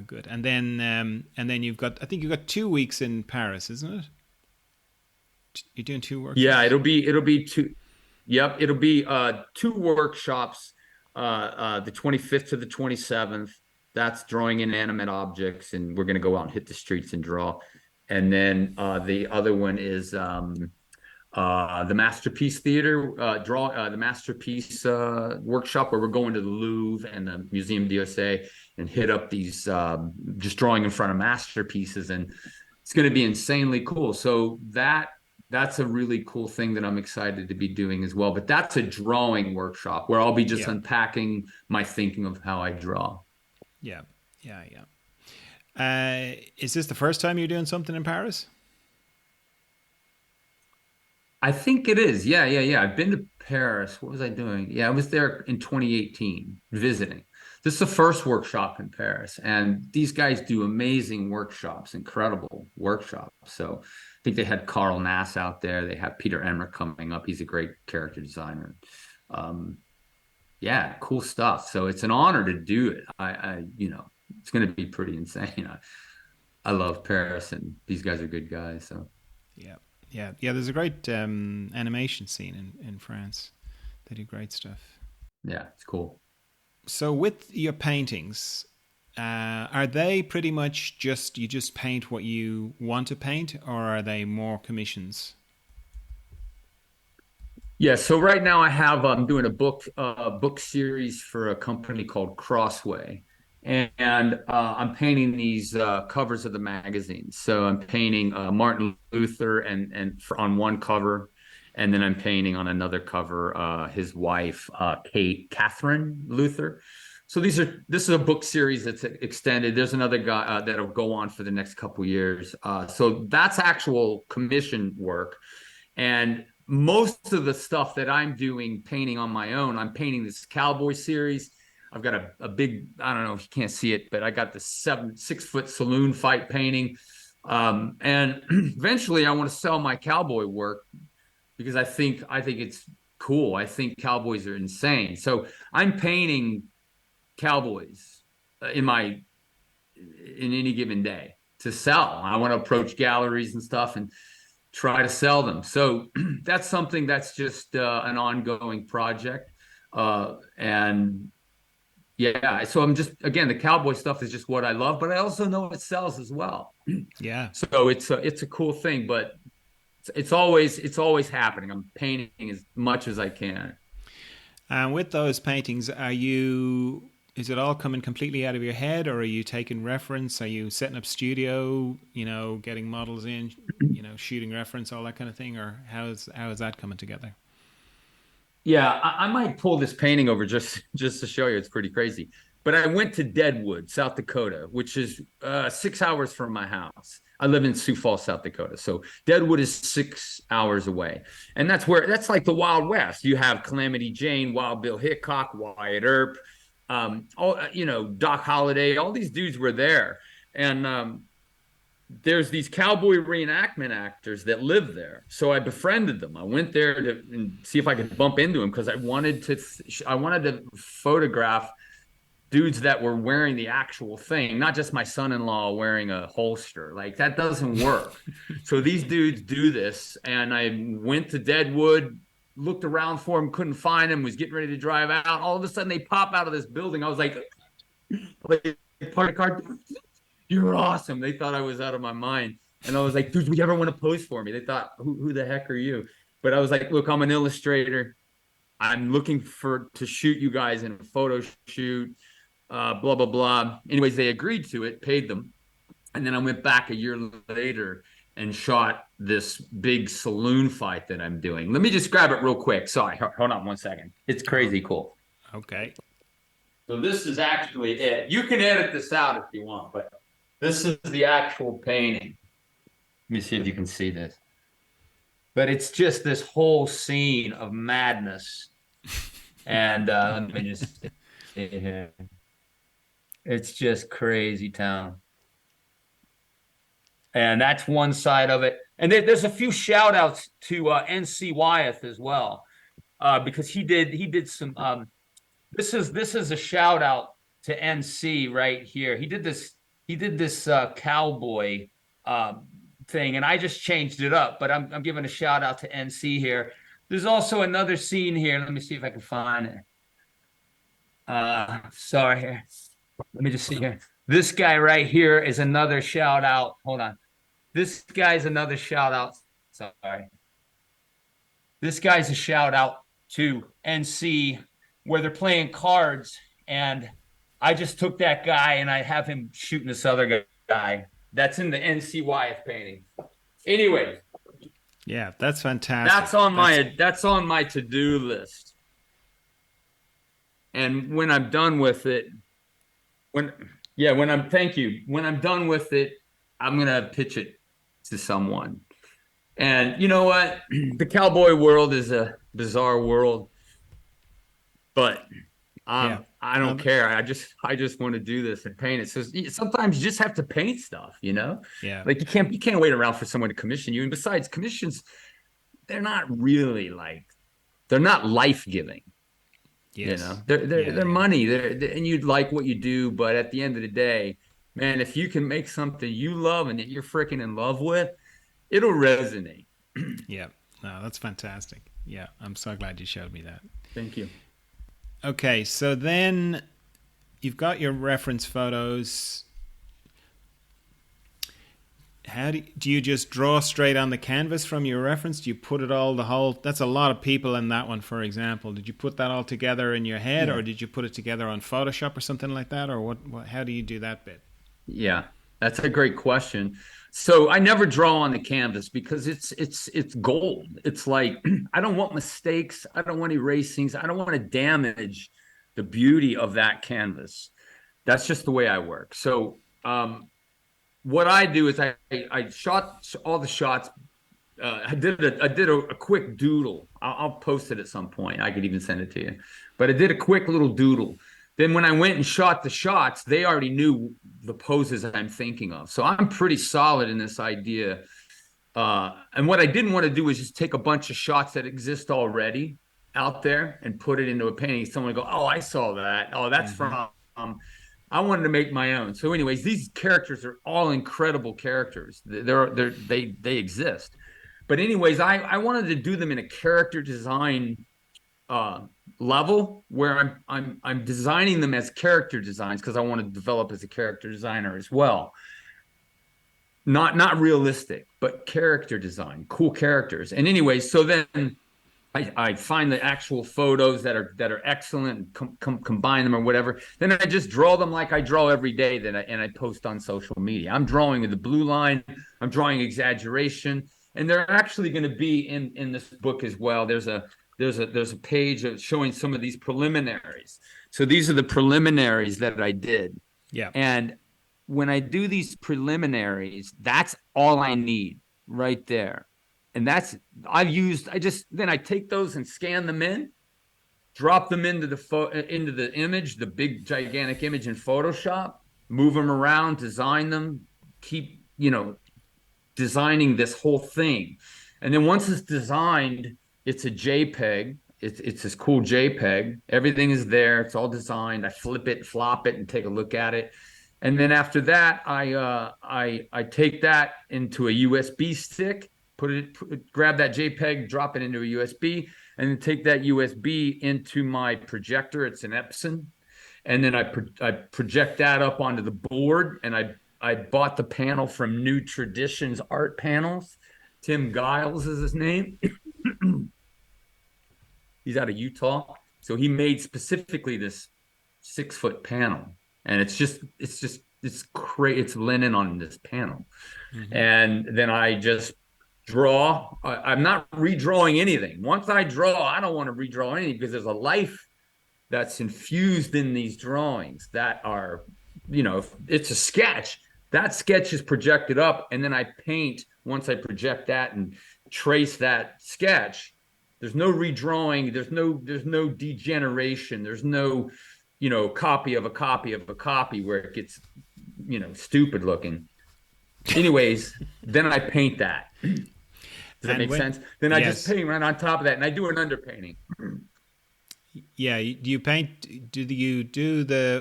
Good. And then you've got 2 weeks in Paris, isn't it? You're doing 2 workshops? Yeah, it'll be 2. Yep, it'll be 2 workshops, the 25th to the 27th. That's drawing inanimate objects, and we're going to go out and hit the streets and draw. And then the other one is the Masterpiece Theater, the Masterpiece workshop, where we're going to the Louvre and the Museum d'Orsay and hit up these just drawing in front of masterpieces, and it's going to be insanely cool. So that's a really cool thing that I'm excited to be doing as well. But that's a drawing workshop where I'll be just unpacking my thinking of how I draw. Yeah. Is this the first time you're doing something in Paris? I think it is. Yeah. I've been to Paris. What was I doing? Yeah, I was there in 2018 visiting. This is the first workshop in Paris, and these guys do amazing workshops, incredible workshops. So I think they had Carl Nass out there. They have Peter Emmerich coming up. He's a great character designer. Cool stuff. So it's an honor to do it. It's going to be pretty insane. I love Paris, and these guys are good guys. So yeah. There's a great animation scene in France. They do great stuff. Yeah, it's cool. So with your paintings, are they pretty much you just paint what you want to paint, or are they more commissions? Yeah, so right now I'm doing a book series for a company called Crossway, and I'm painting these covers of the magazines. So I'm painting Martin Luther and on one cover, and then I'm painting on another cover his wife Catherine Luther. So this is a book series that's extended. There's another guy that'll go on for the next couple years. So that's actual commission work, and most of the stuff that I'm doing painting on my own, I'm painting this Cowboy series. I've got a big, I don't know if you can't see it, but I got the 6-foot saloon fight painting. And eventually I want to sell my Cowboy work because I think it's cool. I think cowboys are insane. So I'm painting cowboys in any given day to sell. I want to approach galleries and stuff and try to sell them. So that's something that's just an ongoing project. And yeah, so I'm just, again, the cowboy stuff is just what I love, but I also know it sells as well. Yeah. So it's a cool thing, but it's always happening. I'm painting as much as I can. And with those paintings, is is it all coming completely out of your head, or are you taking reference? Are you setting up studio, getting models in, shooting reference, all that kind of thing? Or how is that coming together? Yeah, I might pull this painting over just to show you. It's pretty crazy. But I went to Deadwood, South Dakota, which is 6 hours from my house. I live in Sioux Falls, South Dakota. So Deadwood is 6 hours away. And that's like the Wild West. You have Calamity Jane, Wild Bill Hickok, Wyatt Earp, Doc Holliday, all these dudes were there. And there's these cowboy reenactment actors that live there. So I befriended them. I went there to see if I could bump into them because I wanted to photograph dudes that were wearing the actual thing, not just my son-in-law wearing a holster. Like, that doesn't work. So these dudes do this. And I went to Deadwood, looked around for them, couldn't find them, was getting ready to drive out. All of a sudden they pop out of this building. I was like park car, you're awesome. They thought I was out of my mind. And I was like, dude, we ever want to pose for me? They thought, who the heck are you? But I was like, look, I'm an illustrator. I'm looking to shoot you guys in a photo shoot, blah, blah, blah. Anyways, they agreed to it, paid them. And then I went back a year later and shot this big saloon fight that I'm doing. Let me just grab it real quick. Sorry, hold on one second. It's crazy cool. Okay. So this is actually it. You can edit this out if you want, but this is the actual painting. Let me see if you can see this. But it's just this whole scene of madness. And let me just see here. It's just crazy town. And that's one side of it. And there's a few shout outs to NC Wyeth as well. Because he did some this is a shout out to NC right here. He did this cowboy thing, and I just changed it up, but I'm giving a shout out to NC here. There's also another scene here. Let me see if I can find it. Sorry here. Let me just see here. This guy right here is another shout out. Hold on. This guy's another shout out. Sorry. This guy's a shout out to NC where they're playing cards, and I just took that guy and I have him shooting this other guy. That's in the NC Wyeth painting. Anyway. Yeah, that's fantastic. That's on my to-do list. And when I'm done with it, when I'm done with it, I'm gonna pitch it to someone. And you know what? The cowboy world is a bizarre world, but I don't care. I just want to do this and paint it. So sometimes you just have to paint stuff, Yeah. Like you can't wait around for someone to commission you. And besides, commissions, they're not really they're not life-giving. Yes. They're money. And you'd like what you do, but at the end of the day, man, if you can make something you love and that you're freaking in love with, it'll resonate. Yeah. No, that's fantastic. Yeah, I'm so glad you showed me that. Thank you. Okay, so then you've got your reference photos. How do you just draw straight on the canvas from your reference? Do you put it all, that's a lot of people in that one, for example. Did you put that all together in your head, or did you put it together on Photoshop or something like that? Or how do you do that bit? Yeah, that's a great question. So I never draw on the canvas because it's gold. It's like, I don't want mistakes. I don't want erasings. I don't want to damage the beauty of that canvas. That's just the way I work. So what I do is I shot all the shots. I did a quick doodle. I'll post it at some point. I could even send it to you. But I did a quick little doodle. Then when I went and shot the shots, they already knew the poses I'm thinking of. So I'm pretty solid in this idea. And what I didn't want to do is just take a bunch of shots that exist already out there and put it into a painting. Someone would go, oh, I saw that. Oh, that's from... I wanted to make my own. So anyways, these characters are all incredible characters. They exist. But anyways, I wanted to do them in a character design level where I'm designing them as character designs because I want to develop as a character designer as well. Not realistic, but character design, cool characters. And anyways, so then I find the actual photos that are excellent and combine them or whatever. Then I just draw them like I draw every day. And I post on social media. I'm drawing with the blue line. I'm drawing exaggeration, and they're actually going to be in this book as well. There's a page of showing some of these preliminaries. So these are the preliminaries that I did. Yeah. And when I do these preliminaries, that's all I need right there. And then I take those and scan them in, drop them into the image, the big gigantic image in Photoshop, move them around, design them, keep, designing this whole thing. And then once it's designed, it's a JPEG. It's this cool JPEG. Everything is there. It's all designed. I flip it, flop it, and take a look at it. And then after that, I take that into a USB stick, grab that JPEG, drop it into a USB, and then take that USB into my projector. It's an Epson, and then I project that up onto the board. And I bought the panel from New Traditions Art Panels. Tim Giles is his name. He's out of Utah, so he made specifically this 6-foot panel, and it's great. It's linen on this panel. Mm-hmm. And then I just draw. I'm not redrawing anything. Once I draw, I don't want to redraw anything, because there's a life that's infused in these drawings that are, it's a sketch. That sketch is projected up, and then I paint. Once I project that and trace that sketch, there's no redrawing. There's no degeneration. There's no, copy of a copy of a copy where it gets, stupid looking. Anyways, then I paint that. Does that make sense? Then I just paint right on top of that, and I do an underpainting. Yeah, do you paint? Do you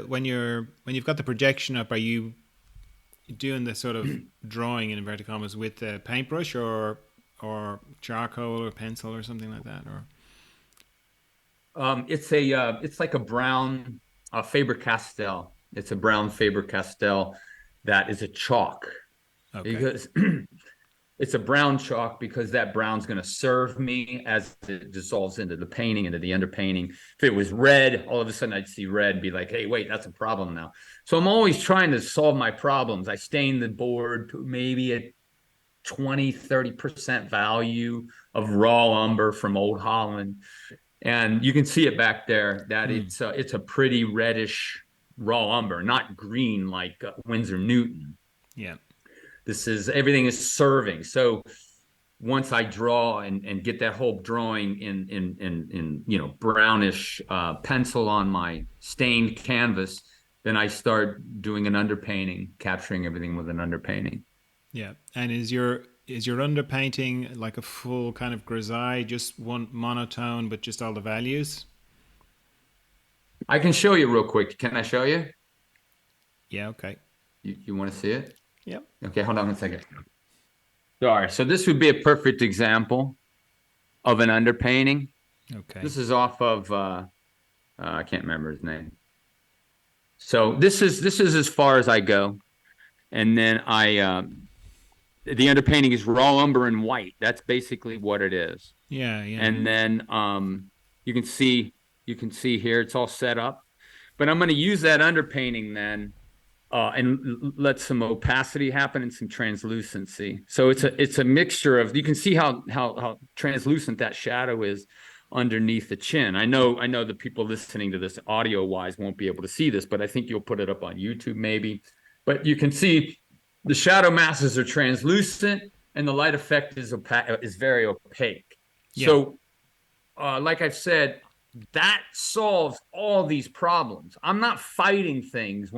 when you've got the projection up? Are you doing the sort of drawing in inverted commas with the paintbrush or charcoal or pencil or something like that? Or it's like a brown Faber-Castell. It's a brown Faber-Castell that is a chalk. Okay. Because it's a brown chalk, because that brown's going to serve me as it dissolves into the painting, into the underpainting. If it was red, all of a sudden I'd see red and be like, hey, wait, that's a problem now. So I'm always trying to solve my problems. I stain the board to maybe a 20-30% value of raw umber from Old Holland. And you can see it back there that it's a pretty reddish raw umber, not green like Winsor Newton. Yeah. Everything is serving. So once I draw and get that whole drawing in brownish pencil on my stained canvas, then I start doing an underpainting, capturing everything with an underpainting. Yeah. And is your underpainting like a full kind of grisaille, just one monotone, but just all the values? I can show you real quick. Can I show you? Yeah. Okay. You want to see it? Yep. Okay, hold on a second. Sorry. So this would be a perfect example of an underpainting. Okay. This is off of I can't remember his name. So this is as far as I go, and then the underpainting is raw umber in white. That's basically what it is. Yeah, yeah. And then you can see here it's all set up, but I'm going to use that underpainting then. And let some opacity happen and some translucency. So it's a mixture of, you can see how translucent that shadow is underneath the chin. I know the people listening to this audio wise won't be able to see this, but I think you'll put it up on YouTube maybe. But you can see the shadow masses are translucent and the light effect is very opaque. Yeah. So like I've said, that solves all these problems. I'm not fighting things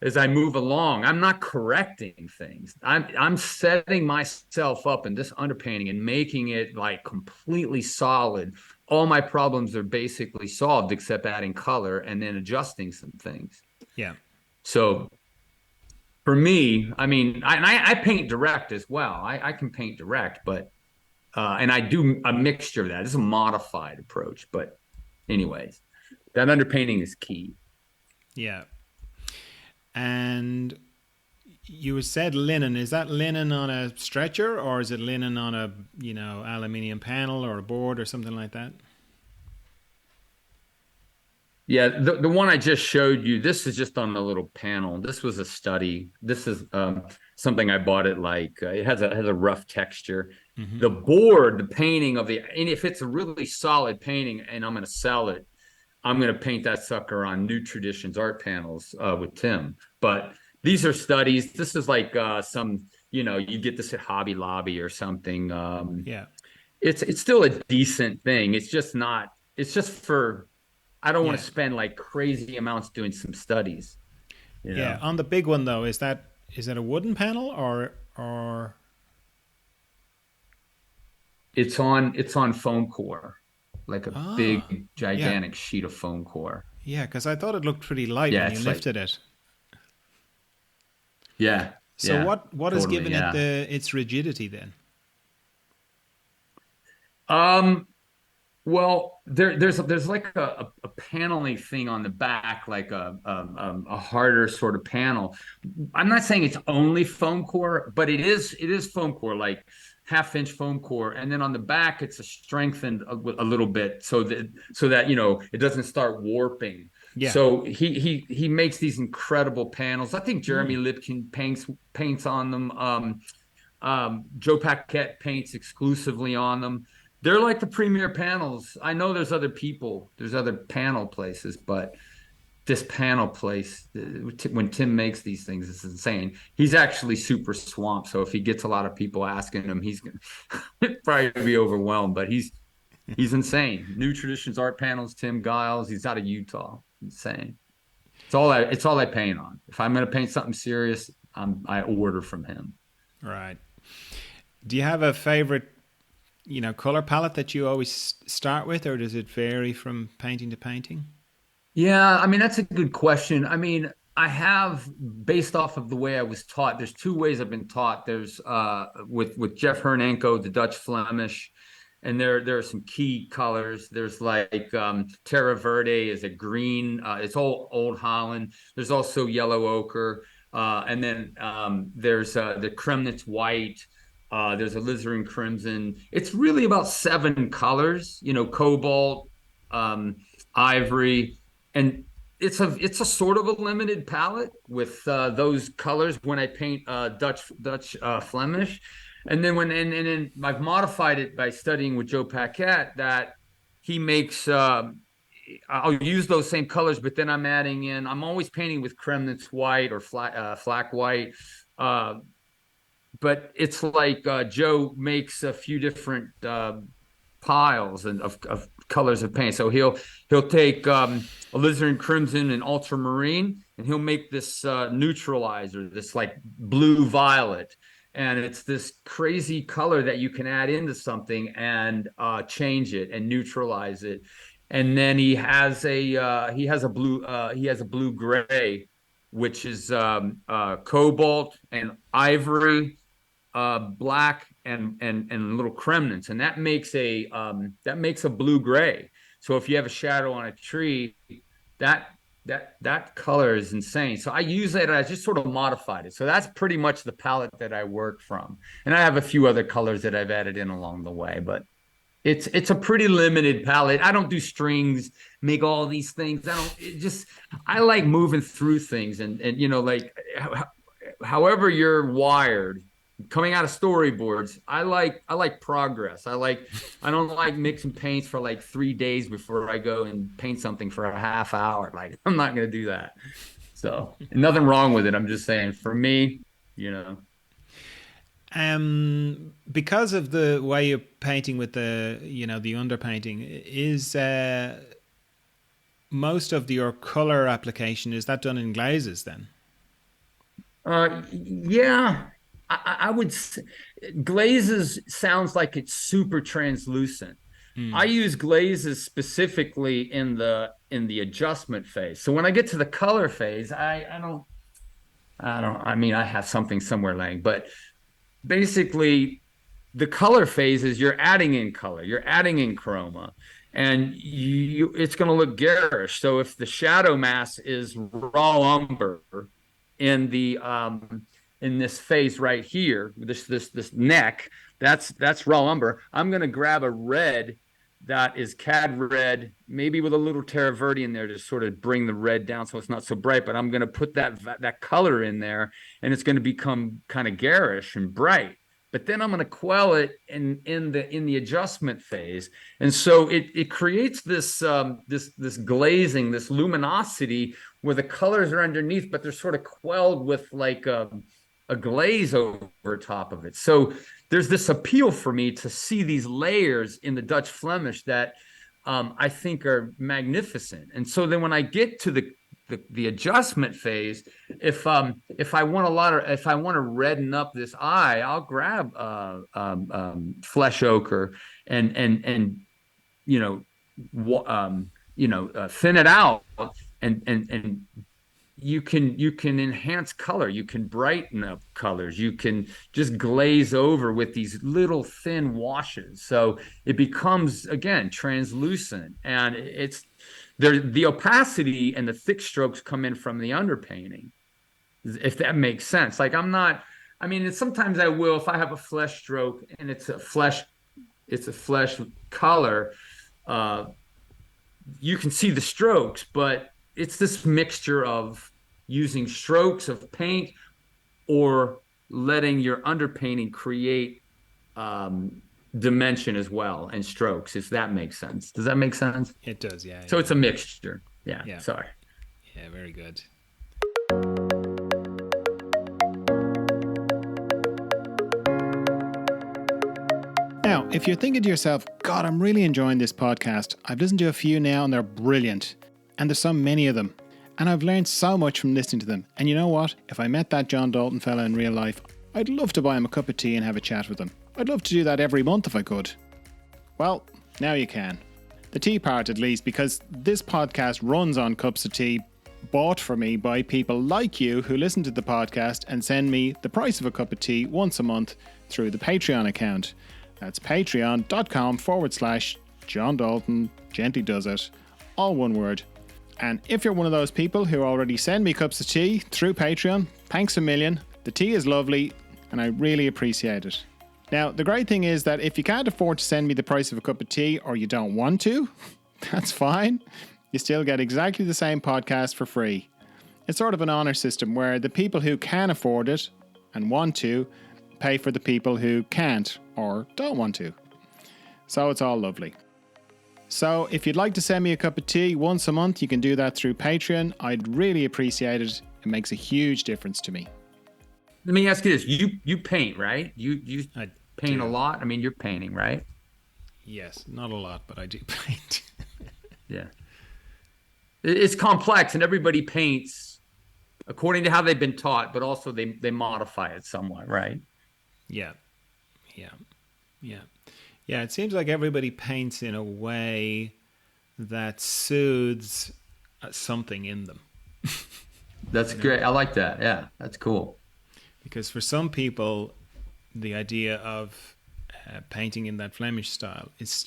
as I move along. I'm not correcting things. I'm setting myself up in this underpainting and making it like completely solid. All my problems are basically solved except adding color and then adjusting some things. Yeah. So for me, I mean, I paint direct as well. I can paint direct, but and I do a mixture of that. It's a modified approach, but anyways, that underpainting is key. Yeah. And You said linen. Is that linen on a stretcher, or is it linen on a, aluminium panel or a board or something like that? Yeah, the one I just showed you, this is just on the little panel. This was a study. This is something I bought it like it has a rough texture. Hmm. The board, the painting of the, and if it's a really solid painting and I'm going to sell it, I'm going to paint that sucker on New Traditions art panels with Tim. But these are studies. This is like some, you get this at Hobby Lobby or something. Yeah. It's still a decent thing. It's just not. It's just for. I don't want Yeah. to spend like crazy amounts doing some studies. You Yeah. know, On the big one though, is that a wooden panel or it's on foam core, like a ah, big yeah. gigantic sheet of foam core. Yeah, because I thought it looked pretty light Yeah, when you it's like lifted it. yeah, So yeah, what has totally, given it yeah. its rigidity then? Um, Well, there's like a paneling thing on the back, like a harder sort of panel. I'm not saying it's only foam core, but it is foam core, like half-inch foam core, and then on the back it's a strengthened a little bit so that it doesn't start warping. Yeah. So he makes these incredible panels. I think Jeremy Mm. Lipkin paints on them. Joe Paquette paints exclusively on them. They're like the premier panels. I know there's other panel places, but this panel place, when Tim makes these things, it's insane. He's actually super swamped. So if he gets a lot of people asking him, he's going to probably be overwhelmed, but he's insane. New Traditions art panels, Tim Giles, he's out of Utah. Insane. It's all I paint on. If I'm going to paint something serious, I order from him. Right. Do you have a favorite, color palette that you always start with, or does it vary from painting to painting? Yeah, I mean, that's a good question. I mean, I have based off of the way I was taught, there's two ways I've been taught. There's with Jeff Hernanko, the Dutch Flemish, and there are some key colors. There's like Terra Verde is a green, it's all Old Holland. There's also yellow ochre. And then there's the Kremnitz white. There's alizarin crimson. It's really about seven colors, cobalt, ivory, and it's a sort of a limited palette with those colors when I paint Dutch Flemish, and then and then I've modified it by studying with Joe Paquette that he makes. I'll use those same colors, but then I'm always painting with Kremnitz white or flak white. Uh, but it's like Joe makes a few different piles and of colors of paint. So he'll take alizarin crimson and ultramarine, and he'll make this neutralizer, this like blue violet. And it's this crazy color that you can add into something and change it and neutralize it. And then he has a blue gray, which is cobalt and ivory, black and little cremnants, and that makes a blue gray. So if you have a shadow on a tree, that that color is insane. So I use it. I just sort of modified it. So that's pretty much the palette that I work from, and I have a few other colors that I've added in along the way, but. It's a pretty limited palette. I don't do strings, make all these things. I like moving through things and like however you're wired, coming out of storyboards, I like progress. I don't like mixing paints for like 3 days before I go and paint something for a half hour. Like I'm not gonna do that. So nothing wrong with it. I'm just saying for me, you know. Because of the way you're painting with the underpainting, is most of your color application, is that done in glazes then? Yeah, I would glazes sounds like it's super translucent. I Mm. use glazes specifically in the adjustment phase. So when I get to the color phase, I mean I have something somewhere laying, but basically the color phase is you're adding in color, you're adding in chroma, and it's going to look garish. So if the shadow mass is raw umber in in this face right here, this neck, that's raw umber. I'm going to grab a red that is cad red, maybe with a little terra verde in there to sort of bring the red down so it's not so bright. But I'm going to put that color in there, and it's going to become kind of garish and bright. But then I'm going to quell it in the adjustment phase, and so it creates this glazing, this luminosity where the colors are underneath, but they're sort of quelled with like a glaze over top of it. So there's this appeal for me to see these layers in the Dutch Flemish that I think are magnificent. And so then when I get to the adjustment phase, if I want to redden up this eye, I'll grab flesh ochre and thin it out, and you can enhance color, you can brighten up colors, you can just glaze over with these little thin washes, so it becomes again translucent, and it's there. The opacity and the thick strokes come in from the underpainting, if that makes sense. Like sometimes I will, if I have a flesh stroke and it's a flesh color, you can see the strokes, but it's this mixture of using strokes of paint or letting your underpainting create dimension as well, and strokes, if that makes sense. Does that make sense? It does, yeah. So it's a mixture. Yeah. Sorry. Yeah, very good. Now, if you're thinking to yourself, God, I'm really enjoying this podcast. I've listened to a few now and they're brilliant. And there's so many of them. And I've learned so much from listening to them. And you know what? If I met that John Dalton fella in real life, I'd love to buy him a cup of tea and have a chat with him. I'd love to do that every month if I could. Well, now you can. The tea part at least, because this podcast runs on cups of tea bought for me by people like you who listen to the podcast and send me the price of a cup of tea once a month through the Patreon account. That's patreon.com/John Dalton Gently Does It. All one word. And if you're one of those people who already send me cups of tea through Patreon, thanks a million. The tea is lovely and I really appreciate it. Now, the great thing is that if you can't afford to send me the price of a cup of tea, or you don't want to, that's fine. You still get exactly the same podcast for free. It's sort of an honor system where the people who can afford it and want to pay for the people who can't or don't want to. So it's all lovely. So if you'd like to send me a cup of tea once a month, you can do that through Patreon. I'd really appreciate it. It makes a huge difference to me. Let me ask you this. You paint, right? You paint a lot? I mean, you're painting, right? Yes, not a lot, but I do paint. Yeah. It's complex, and everybody paints according to how they've been taught, but also they modify it somewhat, right? Yeah. Yeah, it seems like everybody paints in a way that soothes something in them. That's great. I like that. Yeah, that's cool. Because for some people, the idea of painting in that Flemish style is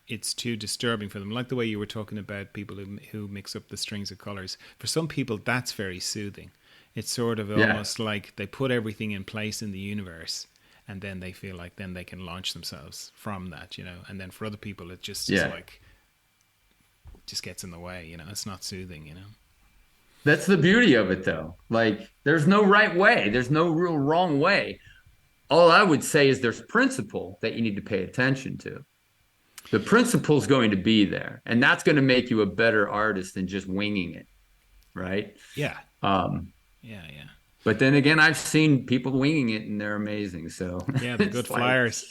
it's too disturbing for them. Like the way you were talking about people who mix up the strings of colors. For some people, that's very soothing. It's sort of almost like they put everything in place in the universe, and then they feel like then they can launch themselves from that, And then for other people, it just is like just gets in the way, It's not soothing, That's the beauty of it, though. Like, there's no right way. There's no real wrong way. All I would say is there's principle that you need to pay attention to. The principle is going to be there, and that's going to make you a better artist than just winging it, right? Yeah. Yeah. But then again, I've seen people winging it, and they're amazing. So yeah, they're good flyers.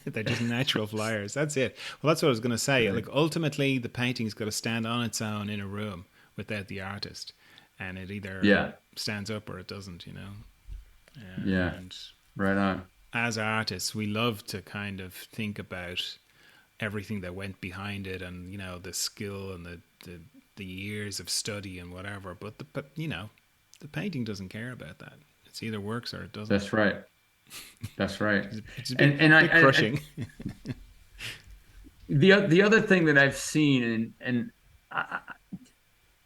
They're just natural flyers. That's it. Well, that's what I was going to say. Right. Like, ultimately, the painting's got to stand on its own in a room without the artist, and it either stands up or it doesn't. And right on. As artists, we love to kind of think about everything that went behind it, and the skill and the years of study and whatever. But the painting doesn't care about that. It's either works or it doesn't. That's right. It's a bit crushing. The other thing that I've seen, and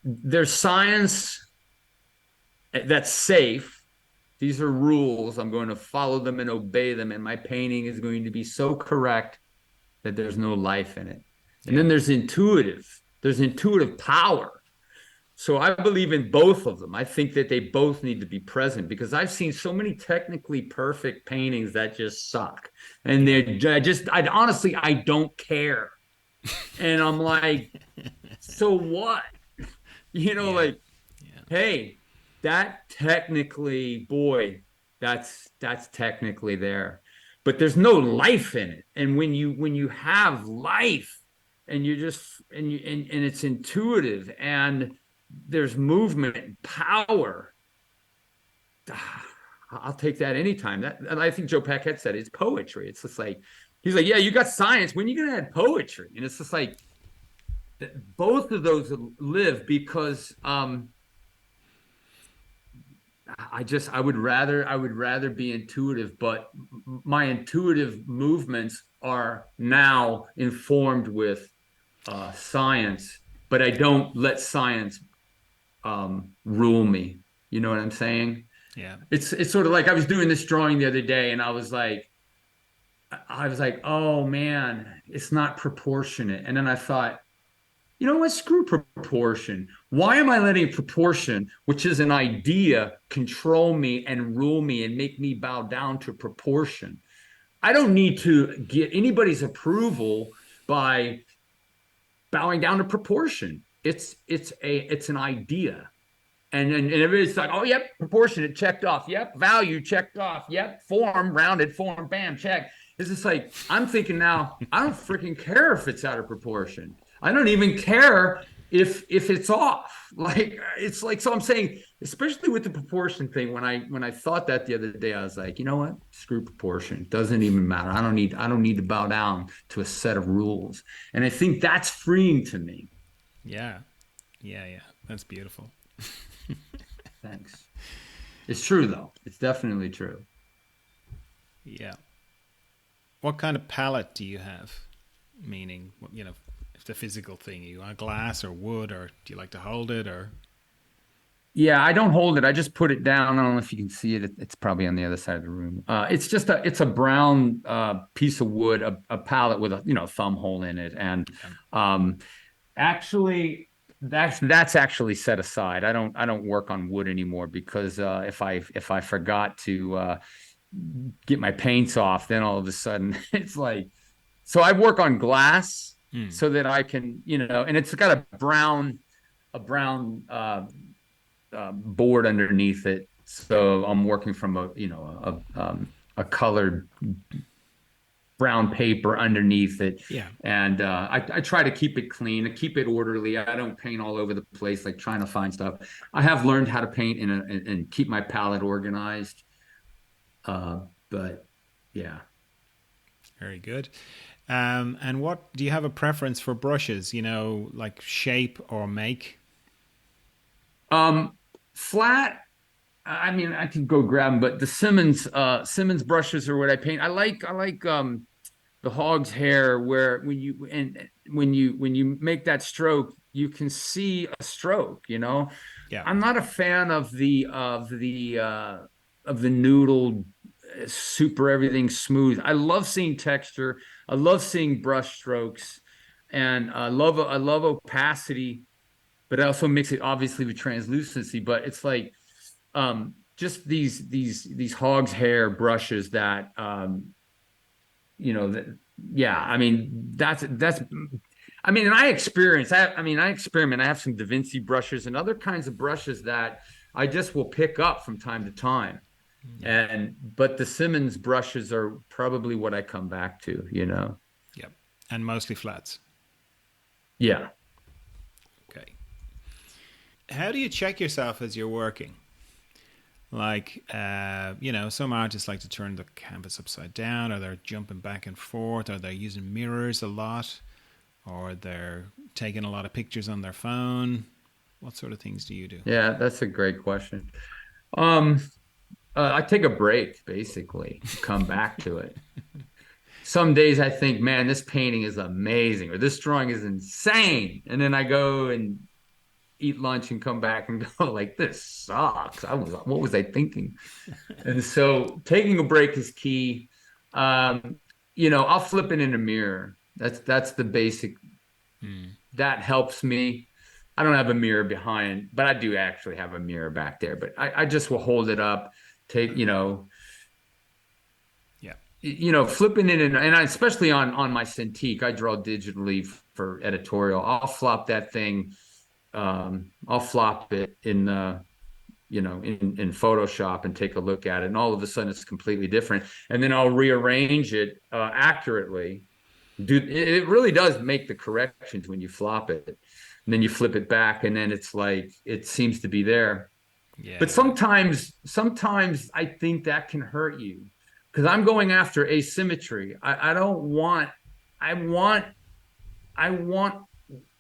there's science that's safe, These are rules. I'm going to follow them and obey them. And my painting is going to be so correct that there's no life in it. And then there's intuitive power. So I believe in both of them. I think that they both need to be present, because I've seen so many technically perfect paintings that just suck. And honestly, I don't care. And I'm like, so what? Like, hey, that technically, boy, that's technically there, but there's no life in it. And when you have life, and it's intuitive, and there's movement and power, I'll take that anytime. And I think Joe Paquette said it's poetry. It's just like, he's like, yeah, you got science, when are you gonna add poetry? And it's just like, both of those live, because I would rather be intuitive, but my intuitive movements are now informed with science, but I don't let science rule me. You know what I'm saying? Yeah. It's sort of like, I was doing this drawing the other day, and I was like, oh man, it's not proportionate. And then I thought, you know what? Screw proportion. Why am I letting proportion, which is an idea, control me and rule me and make me bow down to proportion? I don't need to get anybody's approval by bowing down to proportion. It's an idea. And everybody's like, oh, yep, proportionate, checked off. Yep, value, checked off. Yep, form, rounded form, bam, check. It's just like, I'm thinking now, I don't freaking care if it's out of proportion. I don't even care if it's off. Like, it's like, so I'm saying, especially with the proportion thing, when I thought that the other day, I was like, you know what? Screw proportion. It doesn't even matter. I don't need to bow down to a set of rules. And I think that's freeing to me. Yeah. That's beautiful. Thanks. It's true, though. It's definitely true. Yeah. What kind of palette do you have? Meaning, if the physical thing, you want glass or wood, or do you like to hold it, or? Yeah, I don't hold it. I just put it down. I don't know if you can see it. It's probably on the other side of the room. It's a brown piece of wood, a palette with a thumb hole in it, and actually, that's actually set aside. I don't work on wood anymore, because if I forgot to get my paints off, then all of a sudden it's like, so I work on glass so that I can, and it's got a brown board underneath it. So I'm working from a colored brown paper underneath it. Yeah. And I try to keep it clean, keep it orderly. I don't paint all over the place, like trying to find stuff. I have learned how to paint and keep my palette organized. But yeah. Very good. And what do you have a preference for brushes? Like shape or make? Flat. I mean, I can go grab them, but the Simmons brushes are what I paint. I like the hog's hair, where when you make that stroke, you can see a stroke. Yeah. I'm not a fan of the noodle, super everything smooth. I love seeing texture. I love seeing brush strokes, and I love opacity, but I also mix it obviously with translucency. But it's like just these hog's hair brushes that yeah. I mean, that's. I mean, and I experiment. I have some Da Vinci brushes and other kinds of brushes that I just will pick up from time to time. But the Simmons brushes are probably what I come back to, Yep. And mostly flats. Yeah. Okay. How do you check yourself as you're working? Like, some artists like to turn the canvas upside down, or they're jumping back and forth, or they're using mirrors a lot, or they're taking a lot of pictures on their phone. What sort of things do you do? Yeah, that's a great question. I take a break, basically, come back to it. Some days I think, man, this painting is amazing, or this drawing is insane. And then I go and, eat lunch and come back and go like, this sucks. What was I thinking? And so taking a break is key. I'll flip it in a mirror. That's the basic. That helps me. I don't have a mirror behind, but I do actually have a mirror back there. But I just will hold it up, flipping it in, and especially on my Cintiq, I draw digitally for editorial. I'll flop that thing. I'll flop it in Photoshop and take a look at it, and all of a sudden it's completely different. And then I'll rearrange it accurately. It really does make the corrections when you flop it, and then you flip it back, and then it's like it seems to be there. Yeah. But sometimes I think that can hurt you because I'm going after asymmetry. I want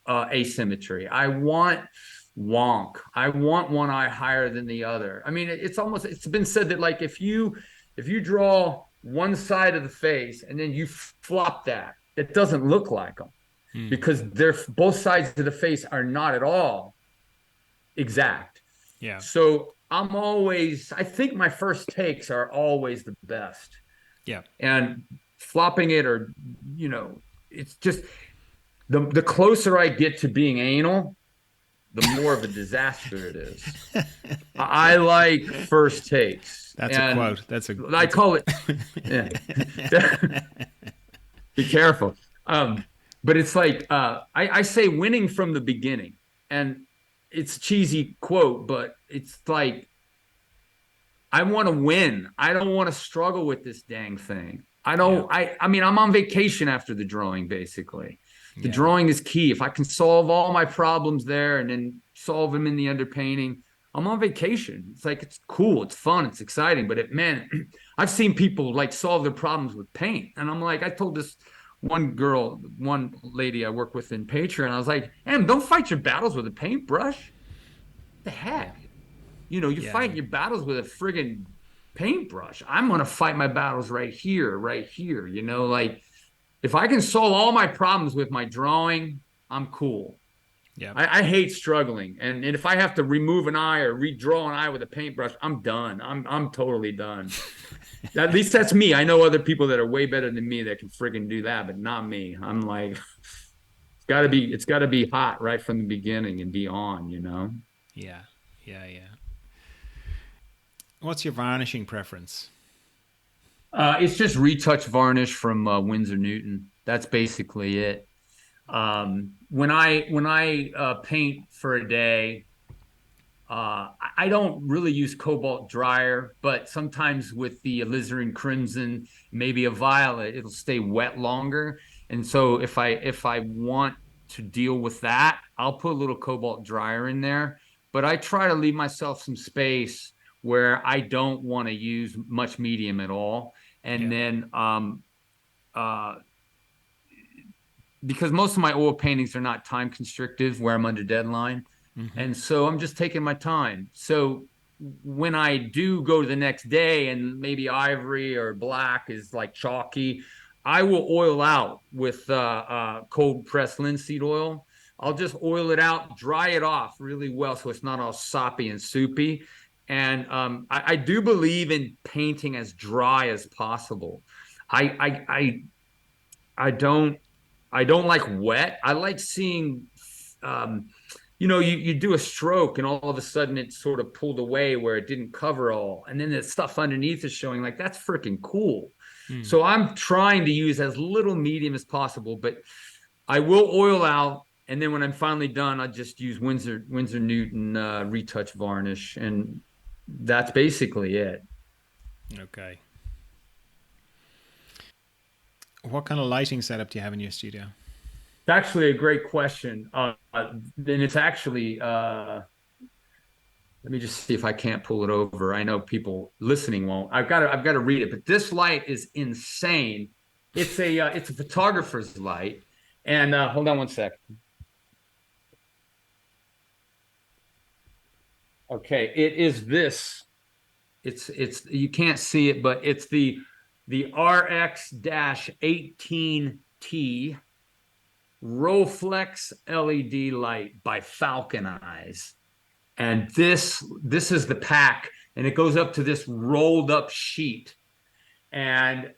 asymmetry. I want wonk. I want one eye higher than the other. I mean, it's been said that like if you draw one side of the face and then you flop that, it doesn't look like them because both sides of the face are not at all exact. Yeah. So I think my first takes are always the best. Yeah. And flopping it it's just the closer I get to being anal, the more of a disaster it is. I like first takes. That's a quote. I call it. Yeah. Be careful. But it's like I say winning from the beginning, and it's a cheesy quote, but it's like I want to win. I don't want to struggle with this dang thing. I don't. Yeah. I mean, I'm on vacation after the drawing, basically. The drawing is key. If I can solve all my problems there and then solve them in the underpainting, I'm on vacation. It's like, it's cool. It's fun. It's exciting. But I've seen people like solve their problems with paint. And I'm like, I told this one lady I work with in Patreon, I was like, don't fight your battles with a paintbrush. What the heck? You fight your battles with a friggin' paintbrush. I'm going to fight my battles right here. Like, if I can solve all my problems with my drawing, I'm cool. Yeah. I hate struggling. And if I have to remove an eye or redraw an eye with a paintbrush, I'm done. I'm totally done. At least that's me. I know other people that are way better than me that can friggin' do that, but not me. I'm like, it's gotta be hot right from the beginning and be on, Yeah. What's your varnishing preference? It's just retouch varnish from Winsor Newton. That's basically it. When I paint for a day, I don't really use cobalt dryer, but sometimes with the alizarin crimson, maybe a violet, it'll stay wet longer. And so if I want to deal with that, I'll put a little cobalt dryer in there. But I try to leave myself some space where I don't want to use much medium at all. And then because most of my oil paintings are not time constrictive where I'm under deadline. Mm-hmm. And so I'm just taking my time. So when I do go to the next day and maybe ivory or black is like chalky, I will oil out with cold pressed linseed oil. I'll just oil it out, dry it off really well so it's not all soppy and soupy. And I do believe in painting as dry as possible. I don't like wet. I like seeing, you do a stroke and all of a sudden it's sort of pulled away where it didn't cover all. And then the stuff underneath is showing, like, that's freaking cool. Mm. So I'm trying to use as little medium as possible, but I will oil out. And then when I'm finally done, I just use Winsor Newton retouch varnish. And that's basically it. Okay. What kind of lighting setup do you have in your studio? It's actually a great question. And it's actually, let me just see if I can't pull it over. I know people listening won't. I've got to read it, but this light is insane. It's a photographer's light. And hold on one second. Okay, it is this. It's you can't see it, but it's the RX-18T Rolleiflex LED light by Falcon Eyes. And this is the pack, and it goes up to this rolled up sheet. And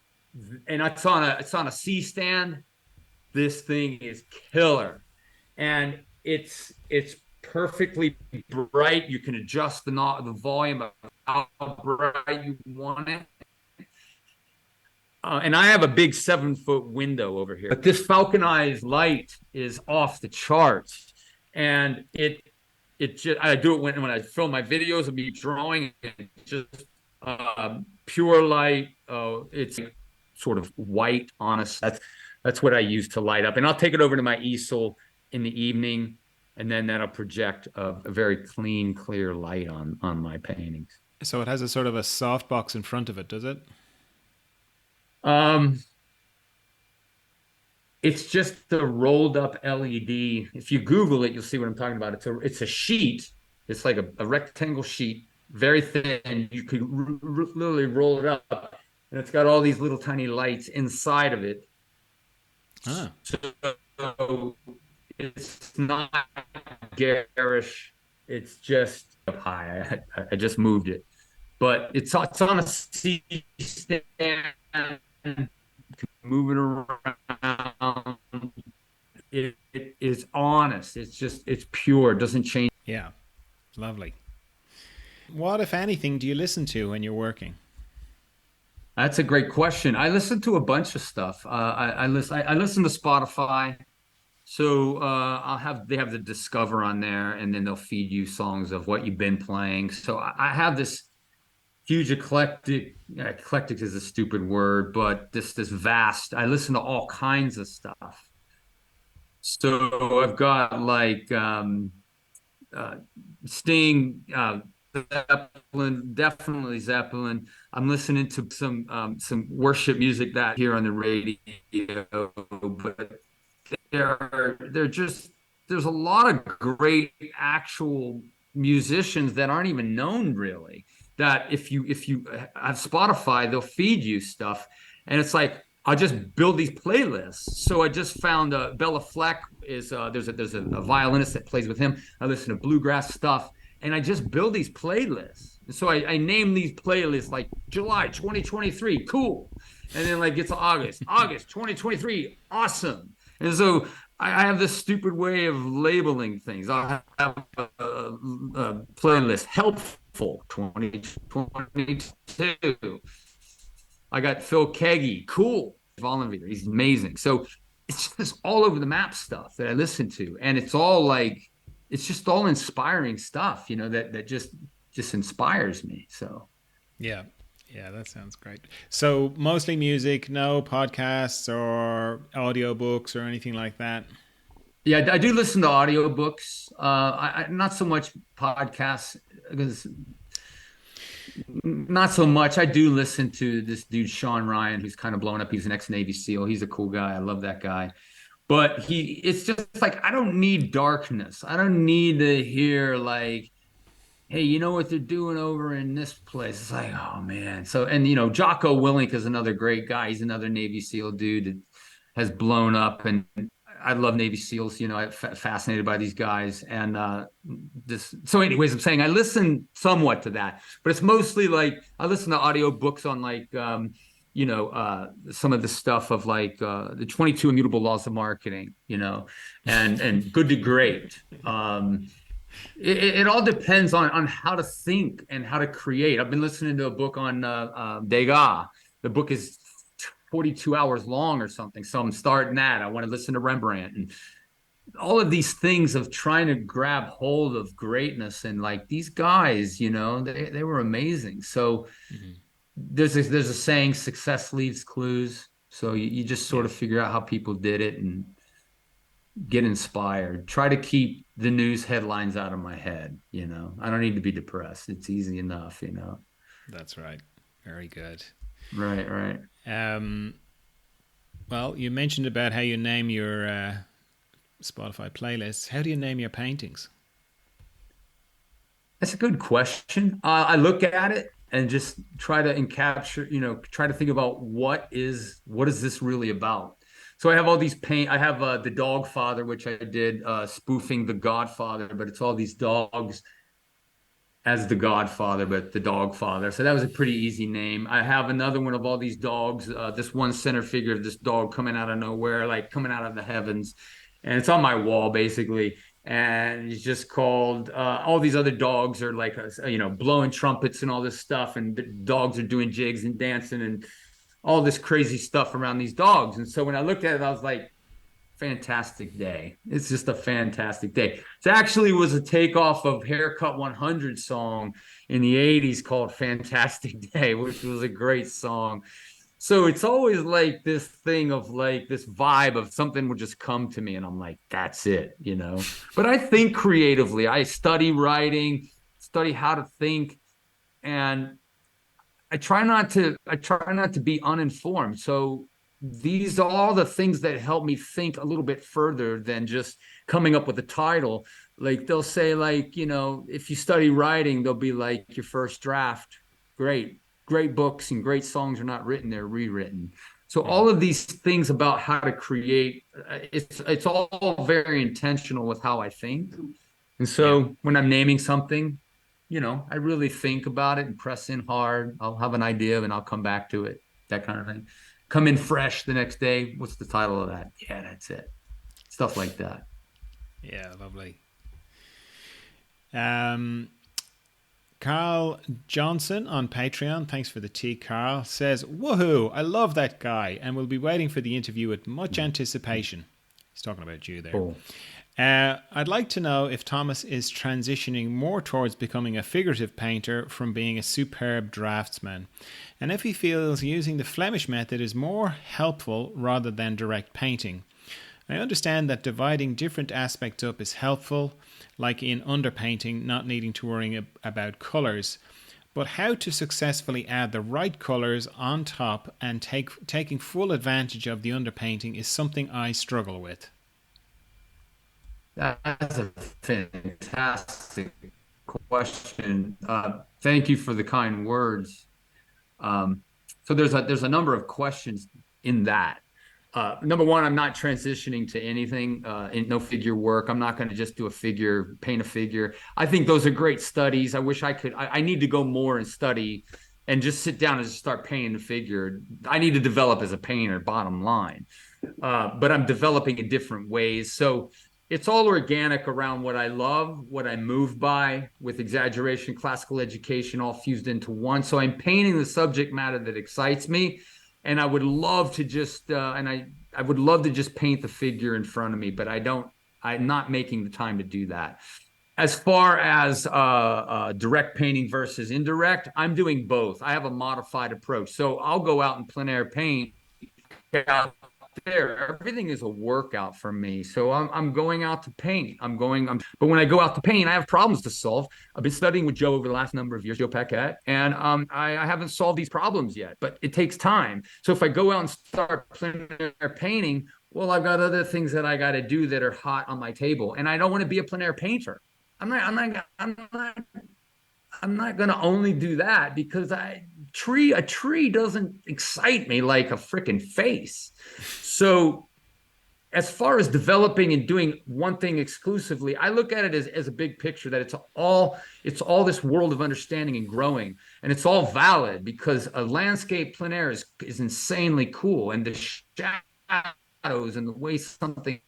it's on a C stand. This thing is killer. And it's perfectly bright. You can adjust the volume of how bright you want it. And I have a big 7-foot window over here. But this Falcon Eyes light is off the charts. And I do it when I film my videos of me drawing. It's just pure light. It's sort of white, honest. That's what I use to light up. And I'll take it over to my easel in the evening, and then that'll project a very clean, clear light on my paintings. So it has a sort of a softbox in front of it, does it? It's just the rolled up LED. If you Google it, you'll see what I'm talking about. It's a sheet. It's like a rectangle sheet, very thin. You could literally roll it up, and it's got all these little tiny lights inside of it. Ah. So it's not garish. It's just up high. I just moved it, but it's on a C stand. Move it around. It is honest. It's pure. It doesn't change. Yeah, lovely. What, if anything, do you listen to when you're working? That's a great question. I listen to a bunch of stuff. I listen to Spotify. So they have the Discover on there, and then they'll feed you songs of what you've been playing. So I have this huge eclectic is a stupid word, but this vast, I listen to all kinds of stuff. So I've got like Sting, Zeppelin, definitely Zeppelin. I'm listening to some worship music that here on the radio, but there's a lot of great actual musicians that aren't even known really. That if you have Spotify, they'll feed you stuff, and it's like I'll just build these playlists. So I just found Bella Fleck is there's a violinist that plays with him. I listen to bluegrass stuff, and I just build these playlists. So I name these playlists like July 2023, cool, and then like it's August 2023, awesome. And so I have this stupid way of labeling things. I have a playlist helpful 2022. I got Phil Keggy, cool volunteer, he's amazing. So it's just all over the map stuff that I listen to, and it's all like it's just all inspiring stuff, that just inspires me. So yeah, that sounds great. So mostly music, no podcasts or audiobooks or anything like that? Yeah, I do listen to audiobooks. I not so much podcasts, because not so much. I do listen to this dude, Sean Ryan, who's kind of blown up. He's an ex-Navy SEAL. He's a cool guy. I love that guy. But it's just like, I don't need darkness. I don't need to hear like, hey, you know what they're doing over in this place? It's like, oh man. So, and Jocko Willink is another great guy. He's another Navy SEAL dude that has blown up, and I love Navy SEALs. I'm fascinated by these guys. And so anyways, I'm saying I listen somewhat to that, but it's mostly like I listen to audiobooks on like, some of the stuff of like the 22 Immutable Laws of Marketing, and Good to Great. It all depends on how to think and how to create. I've been listening to a book on Degas. The book is 42 hours long or something. So I'm starting that. I want to listen to Rembrandt and all of these things of trying to grab hold of greatness. And like these guys, they were amazing. So there's a saying, success leaves clues. So you just sort of figure out how people did it and get inspired. Try to keep the news headlines out of my head. I don't need to be depressed. It's easy enough, That's right. Very good. Right. Well, you mentioned about how you name your Spotify playlists. How do you name your paintings? That's a good question. I look at it and just try to capture, try to think about what is this really about. So I have all these paint. I have the Dog Father, which I did spoofing the Godfather, but it's all these dogs as the Godfather, but the Dog Father. So that was a pretty easy name. I have another one of all these dogs, this one center figure of this dog coming out of nowhere, like coming out of the heavens. And it's on my wall, basically. And it's just called, all these other dogs are like, blowing trumpets and all this stuff. And the dogs are doing jigs and dancing and all this crazy stuff around these dogs. And so when I looked at it, I was like, fantastic day. It's just a fantastic day. It actually was a takeoff of Haircut 100 song in the 80s called Fantastic Day, which was a great song. So it's always like this thing of like this vibe of something would just come to me and I'm like, that's it, you know. But I think creatively. I study writing, study how to think, and I try not to be uninformed. So these are all the things that help me think a little bit further than just coming up with a title. Like they'll say, like, you know, if you study writing, they'll be like, your first draft, great books and great songs are not written, they're rewritten. So all of these things about how to create, it's all very intentional with how I think. And so when I'm naming something, you know, I really think about it and press in hard. I'll have an idea and I'll come back to it, that kind of thing. Come in fresh the next day. What's the title of that? Yeah, that's it. Stuff like that. Yeah, lovely. Carl Johnson on Patreon, thanks for the tea, Carl, says, woohoo, I love that guy and will be waiting for the interview with much anticipation. He's talking about you there. Cool. I'd like to know if Thomas is transitioning more towards becoming a figurative painter from being a superb draftsman, and if he feels using the Flemish method is more helpful rather than direct painting. I understand that dividing different aspects up is helpful, like in underpainting, not needing to worry about colours, but how to successfully add the right colours on top and taking full advantage of the underpainting is something I struggle with. That's a fantastic question. Thank you for the kind words. So there's a number of questions in that. Number one, I'm not transitioning to anything in no figure work. I'm not going to just do a figure, paint a figure. I think those are great studies. I wish I could. I need to go more and study and just sit down and just start painting a figure. I need to develop as a painter, bottom line. But I'm developing in different ways. So it's all organic around what I love, what I'm moved by, with exaggeration, classical education, all fused into one. So I'm painting the subject matter that excites me. And I would love to just, I would love to just paint the figure in front of me, but I'm not making the time to do that. As far as direct painting versus indirect, I'm doing both. I have a modified approach. So I'll go out and plein air paint out there. Everything is a workout for me. So I'm going out to paint. But when I go out to paint, I have problems to solve. I've been studying with Joe over the last number of years, Joe Paquette, and I haven't solved these problems yet, but it takes time. So if I go out and start plein air painting, well, I've got other things that I got to do that are hot on my table, and I don't want to be a plein air painter. I'm not going to only do that because a tree doesn't excite me like a freaking face. So as far as developing and doing one thing exclusively, I look at it as a big picture, that it's all this world of understanding and growing, and it's all valid because a landscape plein air is insanely cool, and the shadows and the way something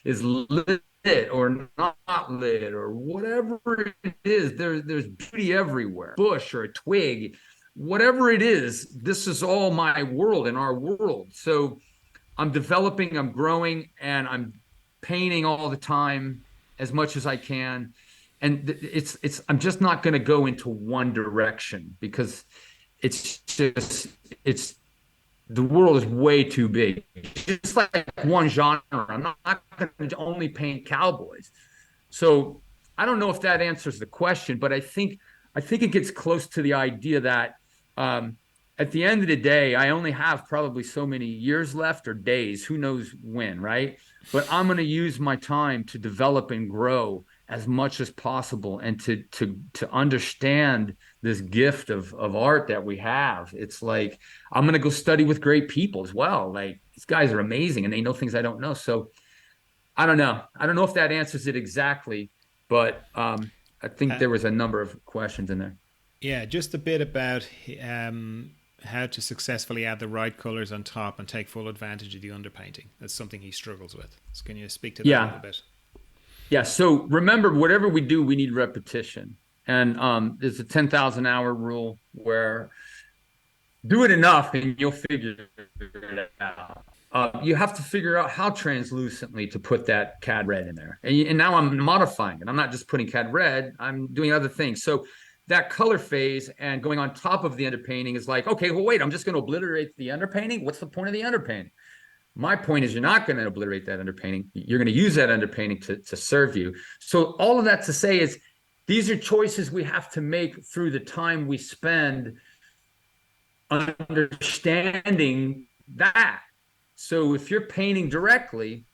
is lit or not lit or whatever it is, there's beauty everywhere. Bush or a twig, whatever it is, this is all my world and our world. So I'm developing, I'm growing, and I'm painting all the time as much as I can. And I'm just not going to go into one direction because the world is way too big. It's like one genre. I'm not going to only paint cowboys. So I don't know if that answers the question, but I think it gets close to the idea that at the end of the day, I only have probably so many years left or days, who knows when, right? But I'm going to use my time to develop and grow as much as possible and to understand this gift of art that we have. It's like, I'm going to go study with great people as well. Like, these guys are amazing and they know things I don't know. So I don't know. I don't know if that answers it exactly, but I think there was a number of questions in there. Yeah, just a bit about how to successfully add the right colors on top and take full advantage of the underpainting. That's something he struggles with. So can you speak to that a little bit? Yeah. So remember, whatever we do, we need repetition. And there's a 10,000 hour rule where do it enough and you'll figure it out. You have to figure out how translucently to put that cad red in there. And now I'm modifying it. I'm not just putting cad red, I'm doing other things. So that color phase and going on top of the underpainting is like, okay, well, wait, I'm just going to obliterate the underpainting. What's the point of the underpainting? My point is, you're not going to obliterate that underpainting. You're going to use that underpainting to serve you. So all of that to say is, these are choices we have to make through the time we spend understanding that. So if you're painting directly,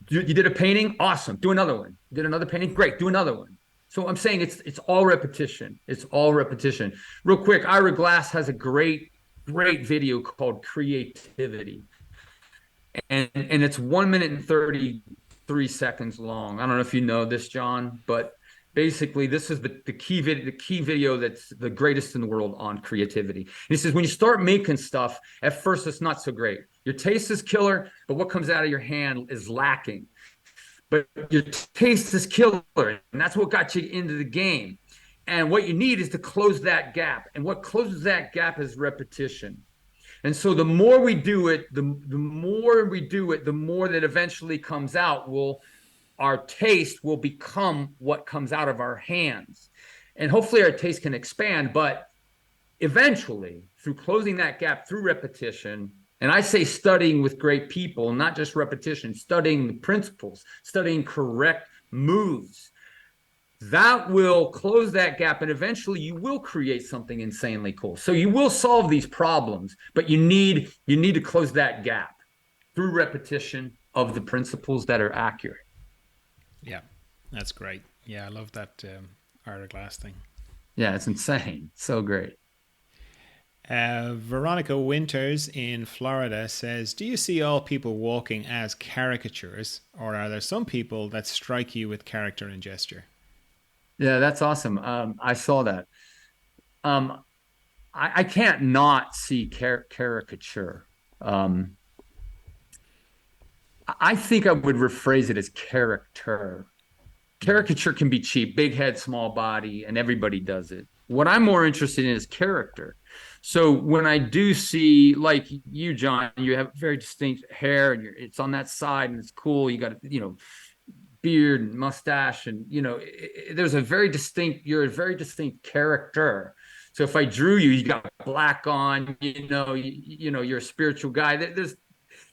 you did a painting, awesome, do another one. You did another painting, great, do another one. So I'm saying it's all repetition. It's all repetition. Real quick, Ira Glass has a great video called Creativity. And it's 1 minute and 33 seconds long. I don't know if you know this, John, but basically this is the key video that's the greatest in the world on creativity. And he says, when you start making stuff, at first it's not so great. Your taste is killer, but what comes out of your hand is lacking. But your taste is killer, and that's what got you into the game. And what you need is to close that gap. And what closes that gap is repetition. And so the more we do it, the more we do it, the more that eventually comes out, our taste will become what comes out of our hands. And hopefully our taste can expand, but eventually, through closing that gap through repetition, and I say studying with great people, not just repetition, studying the principles, studying correct moves, that will close that gap, and eventually you will create something insanely cool. So you will solve these problems, but you need to close that gap through repetition of the principles that are accurate. Yeah, that's great. Yeah, I love that Ira Glass thing. Yeah, it's insane. So great. Veronica Winters in Florida says, do you see all people walking as caricatures, or are there some people that strike you with character and gesture? Yeah, that's awesome. I saw that. I can't not see caricature. I think I would rephrase it as character. Caricature can be cheap, big head, small body, and everybody does it. What I'm more interested in is character. So when I do see, like you, John, you have very distinct hair and it's on that side and it's cool. You got, beard and mustache and, there's you're a very distinct character. So if I drew you, you got black on, you're a spiritual guy. There's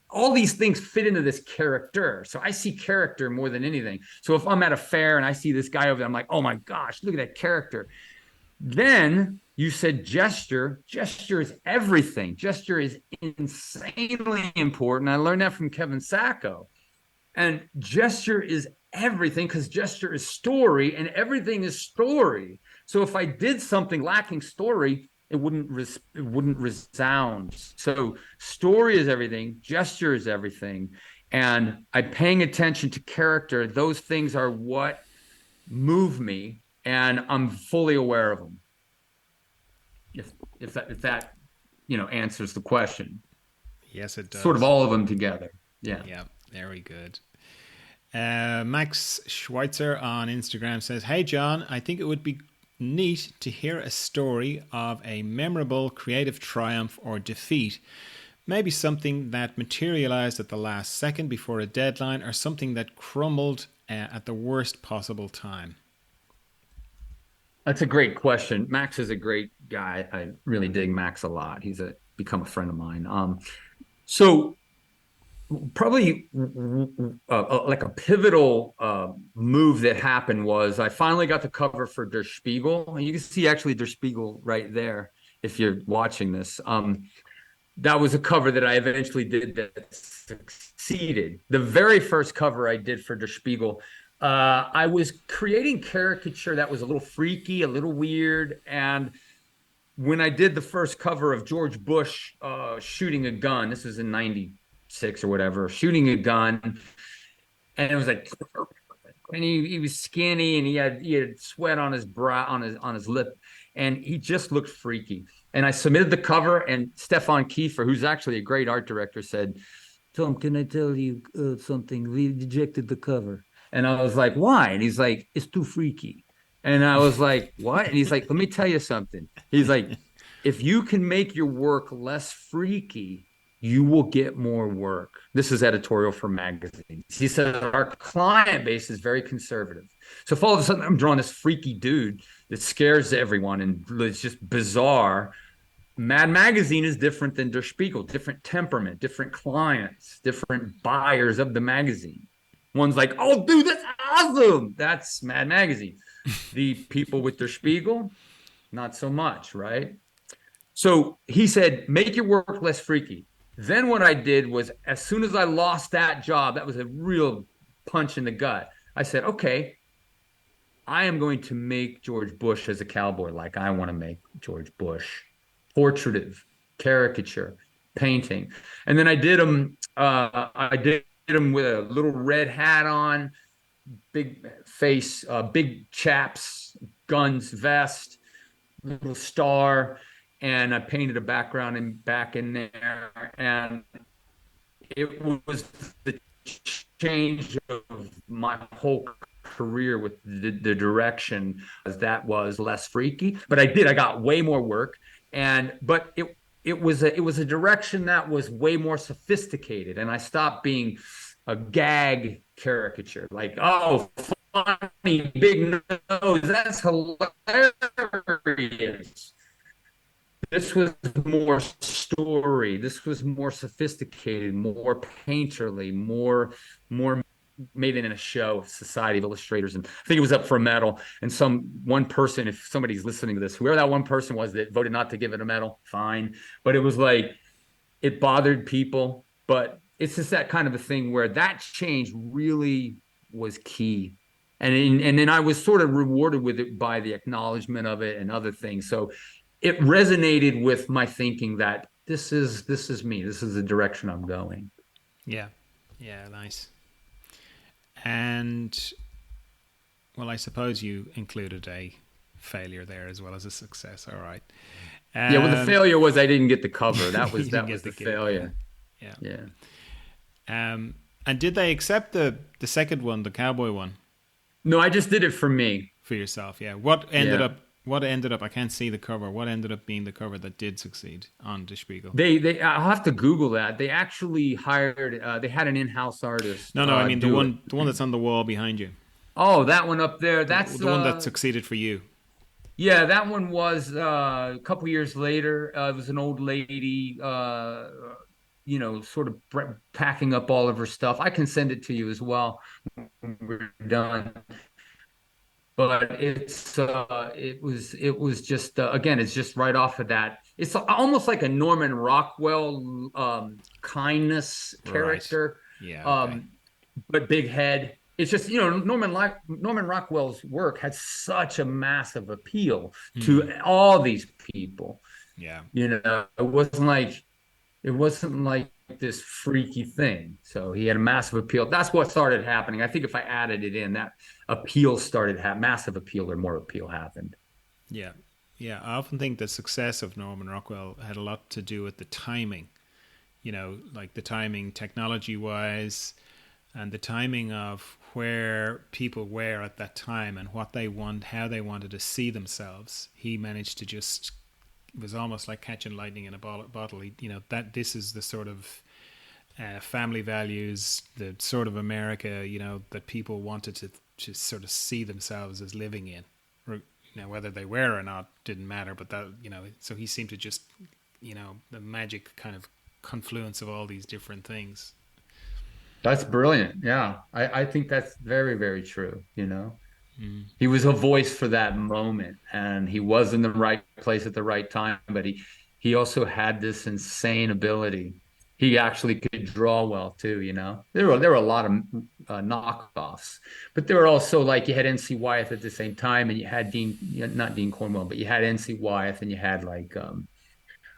all these things fit into this character. So I see character more than anything. So if I'm at a fair and I see this guy over there, I'm like, oh my gosh, look at that character. Then you said gesture. Gesture is everything. Gesture is insanely important. I learned that from Kevin Sacco. And gesture is everything because gesture is story and everything is story. So if I did something lacking story, it wouldn't resound. So story is everything. Gesture is everything. And I'm paying attention to character. Those things are what move me. And I'm fully aware of them. If that answers the question. Yes, it does. Sort of all of them together. Yeah. Yeah. Very good. Max Schweitzer on Instagram says, "Hey John, I think it would be neat to hear a story of a memorable creative triumph or defeat. Maybe something that materialized at the last second before a deadline, or something that crumbled at the worst possible time." That's a great question. Max is a great guy. I really dig Max a lot. He's become a friend of mine. So probably like a pivotal move that happened was I finally got the cover for Der Spiegel. And you can see actually Der Spiegel right there if you're watching this. That was a cover that I eventually did that succeeded. The very first cover I did for Der Spiegel I was creating caricature that was a little freaky, a little weird. And when I did the first cover of George Bush shooting a gun, this was in 96 or whatever, shooting a gun, and it was like, and he was skinny and he had sweat on his brow, on his lip, and he just looked freaky. And I submitted the cover, and Stefan Kiefer, who's actually a great art director, said, "Tom, can I tell you something? We rejected the cover." And I was like, "Why?" And he's like, "It's too freaky." And I was like, "What?" And he's like, "Let me tell you something." He's like, "If you can make your work less freaky, you will get more work." This is editorial for magazines. He said, "Our client base is very conservative. So if all of a sudden I'm drawing this freaky dude that scares everyone and it's just bizarre, Mad Magazine is different than Der Spiegel, different temperament, different clients, different buyers of the magazine. One's like, oh, dude, that's awesome. That's Mad Magazine. The people with Der Spiegel, not so much, right?" So he said, make your work less freaky. Then what I did was, as soon as I lost that job, that was a real punch in the gut. I said, okay, I am going to make George Bush as a cowboy like I want to make George Bush. Portraitive, caricature, painting. And then I did them, with a little red hat on, big face, big chaps, guns, vest, little star, and I painted a background and back in there, and it was the change of my whole career with the direction. That was less freaky, but I got way more work, but it was a direction that was way more sophisticated, and I stopped being a gag caricature, like, oh, funny big nose, that's hilarious. This was more story. This was more sophisticated, more painterly, more made it in a show, Society of Illustrators. And I think it was up for a medal. And one person, if somebody's listening to this, whoever that one person was that voted not to give it a medal, fine. But it was like, it bothered people. But it's just that kind of a thing where that change really was key. And then I was sort of rewarded with it by the acknowledgement of it and other things. So it resonated with my thinking that this is me. This is the direction I'm going. Yeah. Yeah, nice. And well, I suppose you included a failure there as well as a success. All right. Yeah, well, the failure was I didn't get the cover. That was the failure. Yeah. And did they accept the second one, the cowboy one? No, I just did it for me. For yourself, yeah. What ended up, I can't see the cover. What ended up being the cover that did succeed on Der Spiegel? I'll have to Google that. They actually hired, they had an in-house artist. No, I mean the one that's on the wall behind you. Oh, that one up there. That's the one that succeeded for you. Yeah, that one was a couple years later. It was an old lady, sort of packing up all of her stuff. I can send it to you as well when we're done. But it was just again, it's just right off of that. It's almost like a Norman Rockwell kindness character, right. Yeah, okay. But big head. It's just, Norman Rockwell's work had such a massive appeal to all these people. Yeah, it wasn't like this freaky thing. So he had a massive appeal. That's what started happening. I think if I added it in, that appeal started massive appeal or more appeal happened. Yeah. Yeah. I often think the success of Norman Rockwell had a lot to do with the timing, like the timing technology wise and the timing of where people were at that time and what they want, how they wanted to see themselves. He managed to just, it was almost like catching lightning in a bottle. That this is the sort of family values, the sort of America, that people wanted to sort of see themselves as living in. Whether they were or not didn't matter, but that, so he seemed to just, the magic kind of confluence of all these different things. That's brilliant. Yeah. I think that's very, very true. He was a voice for that moment, and he was in the right place at the right time, but he also had this insane ability he actually could draw well too. There were a lot of knockoffs, but there were also like you had NC Wyeth at the same time, and you had not Dean Cornwell, but you had NC Wyeth, and you had like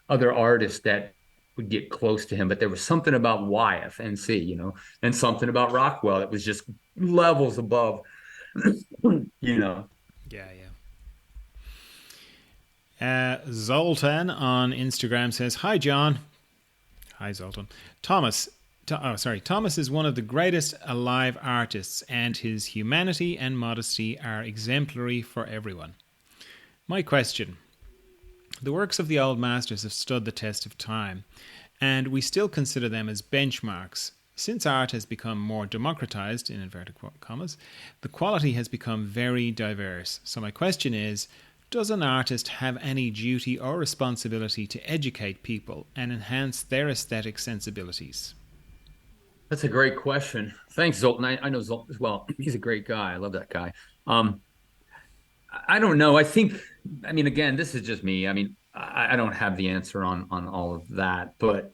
other artists that would get close to him. But there was something about Wyeth, NC, and something about Rockwell that was just levels above, you know. Yeah, yeah. Zoltan on Instagram says, "Hi, John." Hi, Zoltan. Thomas is one of the greatest alive artists, and his humanity and modesty are exemplary for everyone. My question: the works of the old masters have stood the test of time, and we still consider them as benchmarks. Since art has become more democratized, in inverted commas, the quality has become very diverse. So my question is, does an artist have any duty or responsibility to educate people and enhance their aesthetic sensibilities? That's a great question. Thanks, Zoltan. I know Zoltan as well. He's a great guy. I love that guy. I don't know. I mean, again, this is just me. I mean, I don't have the answer on all of that, but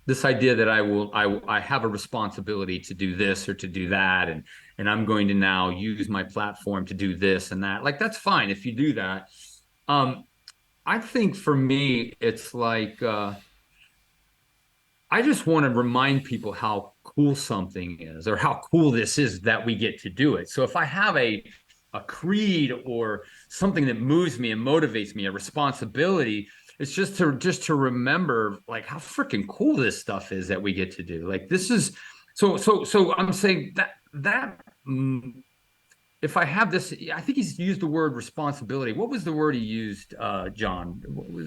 this idea that I have a responsibility to do this or to do that, and I'm going to now use my platform to do this and that. Like, that's fine if you do that. I think for me, it's like I just want to remind people how cool something is, or how cool this is that we get to do it. So if I have a creed or something that moves me and motivates me, a responsibility, it's just to remember like how freaking cool this stuff is that we get to do. Like, this is so I'm saying that if I have this, I think he's used the word responsibility. What was the word he used, John?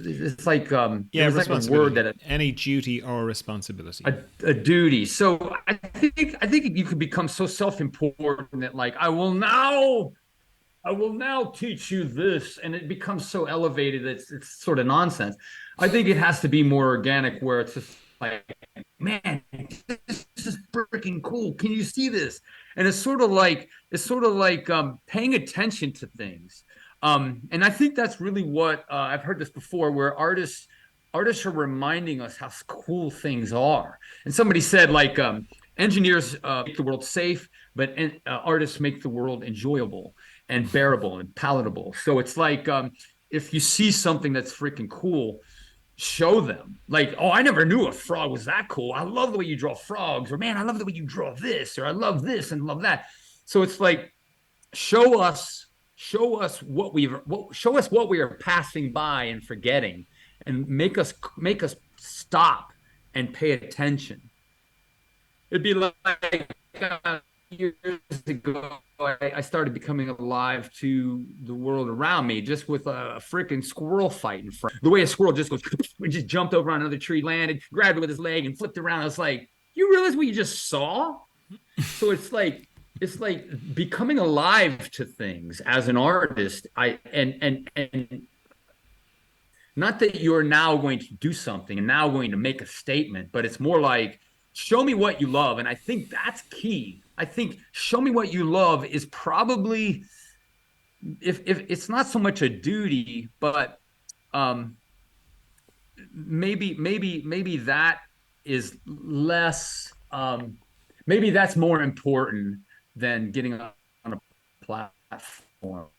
It's like Yeah, it was like a word that any duty or responsibility. a duty. So I think you could become so self-important that like I will now teach you this, and it becomes so elevated that it's sort of nonsense. I think it has to be more organic, where it's just like, man, this is freaking cool. Can you see this? And it's sort of like paying attention to things. And I think that's really what I've heard this before, where artists are reminding us how cool things are. And somebody said like engineers make the world safe, but artists make the world enjoyable and bearable and palatable. So it's like if you see something that's freaking cool, show them. Like, oh, I never knew a frog was that cool. I love the way you draw frogs, or man, I love the way you draw this, or I love this and love that. So it's like show us what we are passing by and forgetting, and make us stop and pay attention. It'd be like years ago, I started becoming alive to the world around me, just with a freaking squirrel fight in front. The way a squirrel just goes, just jumped over on another tree, landed, grabbed it with his leg, and flipped around. I was like, you realize what you just saw? So it's like becoming alive to things as an artist. And not that you're now going to do something and now going to make a statement, but it's more like, show me what you love. And I think that's key. I think show me what you love is probably, if it's not so much a duty, but maybe that is less, maybe that's more important than getting on a platform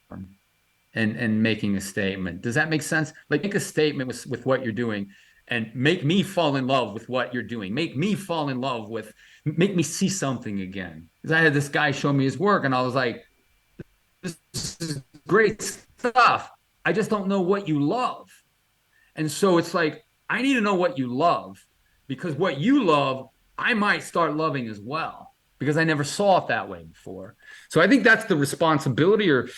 and making a statement. Does that make sense? Like, make a statement with what you're doing, and make me fall in love with what you're doing. Make me fall in love with, make me see something again. Because I had this guy show me his work, and I was like, this is great stuff. I just don't know what you love. And so it's like, I need to know what you love, because what you love, I might start loving as well, because I never saw it that way before. So I think that's the responsibility, or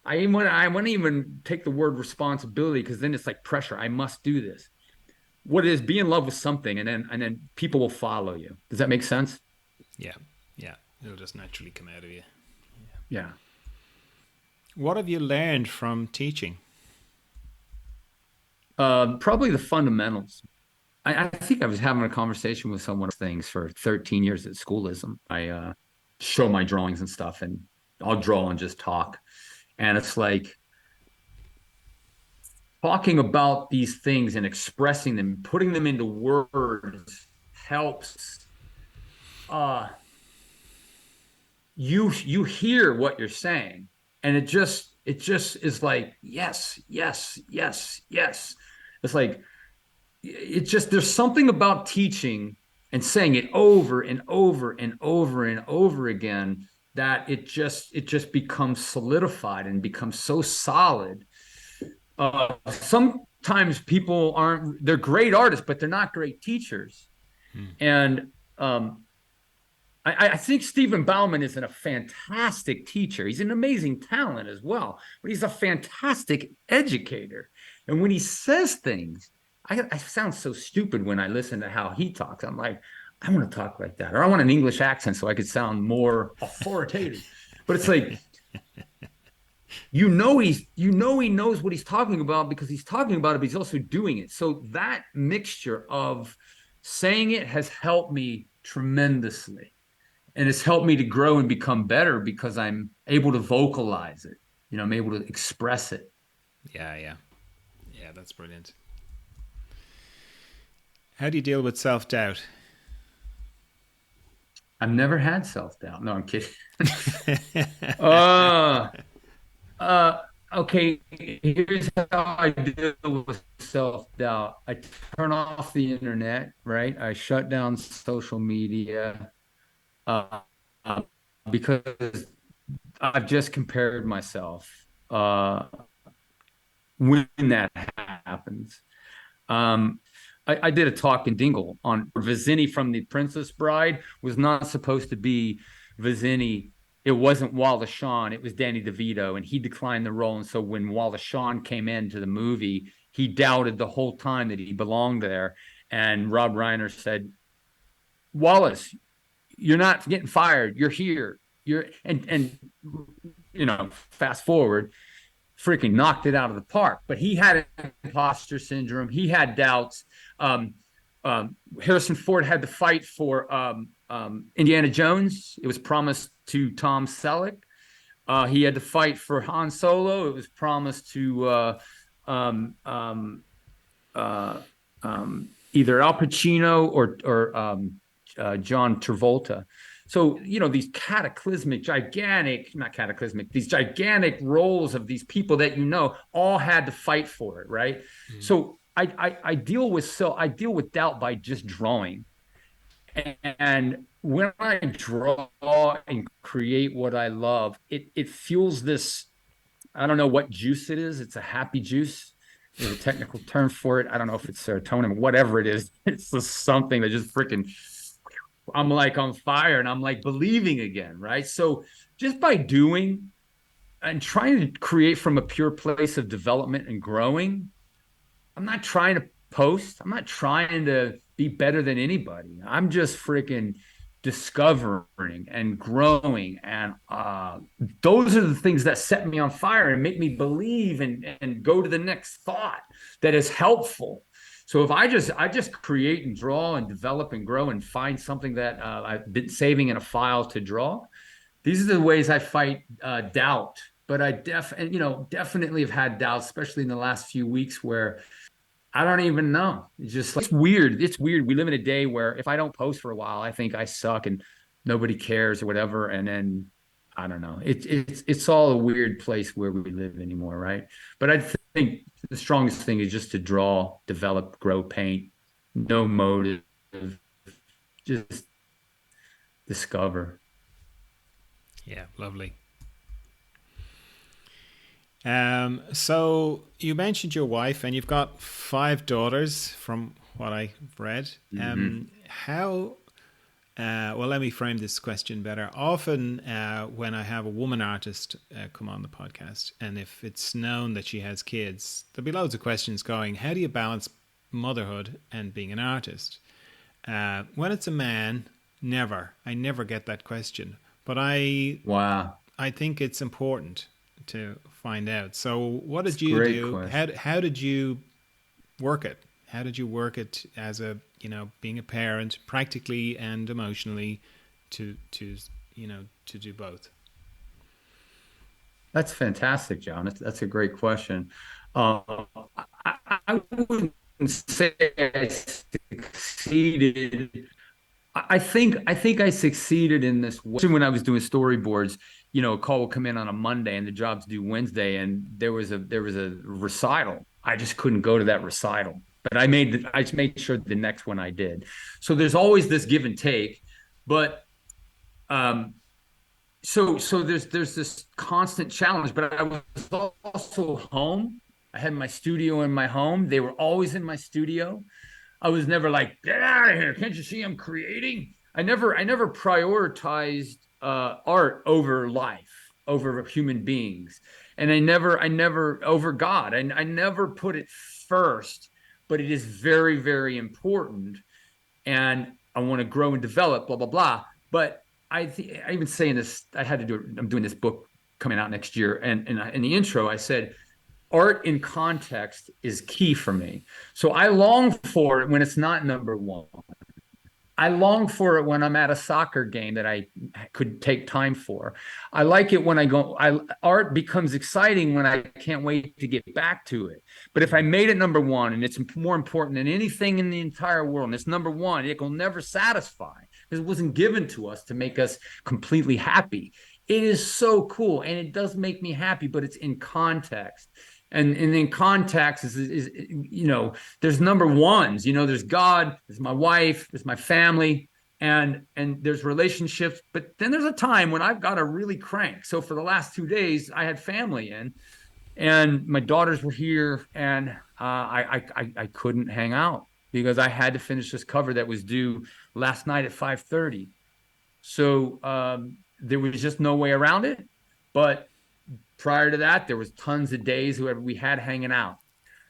I wouldn't even take the word responsibility, because then it's like pressure. I must do this. What it is, be in love with something, and then people will follow you. Does that make sense? Yeah. It'll just naturally come out of you. Yeah. What have you learned from teaching? Probably the fundamentals. I think I was having a conversation with someone things for 13 years at schoolism. I show my drawings and stuff, and I'll draw and just talk. And it's like, talking about these things and expressing them, putting them into words helps you hear what you're saying, and it just is like, yes, yes, yes, yes. It's like, it just, there's something about teaching and saying it over and over and over and over again, that it just becomes solidified and becomes so solid. Sometimes people aren't, they're great artists, but they're not great teachers. And I think Stephen Bauman is a fantastic teacher. He's an amazing talent as well, but he's a fantastic educator. And when he says things, I sound so stupid when I listen to how he talks. I'm like, I want to talk like that, or I want an English accent so I could sound more authoritative. But it's like, he knows what he's talking about, because he's talking about it, but he's also doing it. So that mixture of saying it has helped me tremendously. And it's helped me to grow and become better, because I'm able to vocalize it. I'm able to express it. Yeah, that's brilliant. How do you deal with self-doubt? I've never had self-doubt. No, I'm kidding. Okay, here's how I deal with self-doubt. I turn off the internet, right? I shut down social media, uh, because I've just compared myself when that happens. I did a talk in Dingle on Vizzini from The Princess Bride was not supposed to be Vizzini. It wasn't Wallace Shawn. It was Danny DeVito, and he declined the role. And so when Wallace Shawn came into the movie, he doubted the whole time that he belonged there. And Rob Reiner said, Wallace, you're not getting fired. You're here. And fast forward, freaking knocked it out of the park. But he had imposter syndrome. He had doubts. Harrison Ford had to fight for Indiana Jones. It was promised to Tom Selleck. He had to fight for Han Solo. It was promised to either Al Pacino or John Travolta. So, these these gigantic roles of these people that all had to fight for it, right? Mm-hmm. So I deal with doubt by just drawing. And when I draw and create what I love, it fuels this, I don't know what juice it is. It's a happy juice. There's a technical term for it. I don't know if it's serotonin, whatever it is. It's just something that just freaking, I'm like on fire, and I'm like believing again, right? So just by doing and trying to create from a pure place of development and growing, I'm not trying to post. I'm not trying to be better than anybody. I'm just freaking discovering and growing. And those are the things that set me on fire and make me believe and go to the next thought that is helpful. So if I just create and draw and develop and grow and find something that I've been saving in a file to draw, these are the ways I fight doubt. But I definitely have had doubts, especially in the last few weeks, where I don't even know. It's weird. It's weird. We live in a day where if I don't post for a while, I think I suck and nobody cares or whatever. And then I don't know. It's all a weird place where we live anymore, right? But I think the strongest thing is just to draw, develop, grow, paint. No motive, just discover. Yeah, lovely. So you mentioned your wife, and you've got 5 daughters, from what I read. How? Well, let me frame this question better. Often, when I have a woman artist come on the podcast, and if it's known that she has kids, there'll be loads of questions going, how do you balance motherhood and being an artist? When it's a man, never. I never get that question. But I think it's important to find out. So what did you do? How did you work it? How did you work it as being a parent, practically and emotionally, to do both? That's fantastic, John. That's a great question. I wouldn't say I succeeded. I think I succeeded in this way. When I was doing storyboards, a call would come in on a Monday and the job's due Wednesday, and there was a recital. I just couldn't go to that recital, but I just made sure the next one I did. So there's always this give and take, but um, so there's this constant challenge. But I was also home. I had my studio in my home. They were always in my studio. I was never like, get out of here. Can't you see I'm creating? I never prioritized art over life, over human beings. And I never over God. I never put it first, but it is very, very important. And I want to grow and develop, blah, blah, blah. But I even saying this, I had to do it. I'm doing this book coming out next year. And in the intro, I said, art in context is key for me. So I long for it when it's not number one. I long for it when I'm at a soccer game that I could take time for. I like it when art becomes exciting when I can't wait to get back to it. But if I made it number one and it's more important than anything in the entire world, and it's number one, it will never satisfy because it wasn't given to us to make us completely happy. It is so cool and it does make me happy, but it's in context. And in context is there's number ones, there's God, there's my wife, there's my family, and there's relationships. But then there's a time when I've got to really crank. So for the last 2 days, I had family in, and my daughters were here, and I couldn't hang out because I had to finish this cover that was due last night at 5:30. So there was just no way around it. But prior to that, there was tons of days whoever we had hanging out.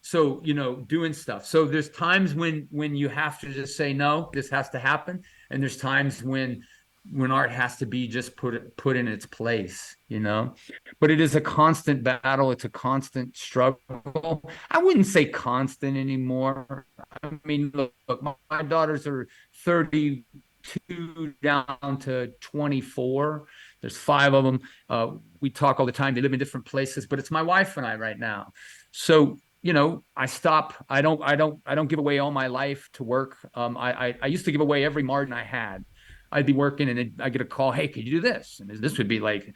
So, doing stuff. So there's times when you have to just say, no, this has to happen. And there's times when art has to be just put in its place, but it is a constant battle. It's a constant struggle. I wouldn't say constant anymore. I mean, look, my daughters are 32 down to 24. There's 5 of them. We talk all the time. They live in different places, but it's my wife and I right now. So, I stop. I don't give away all my life to work. I used to give away every margin I had. I'd be working and I get a call. Hey, could you do this? And this would be like,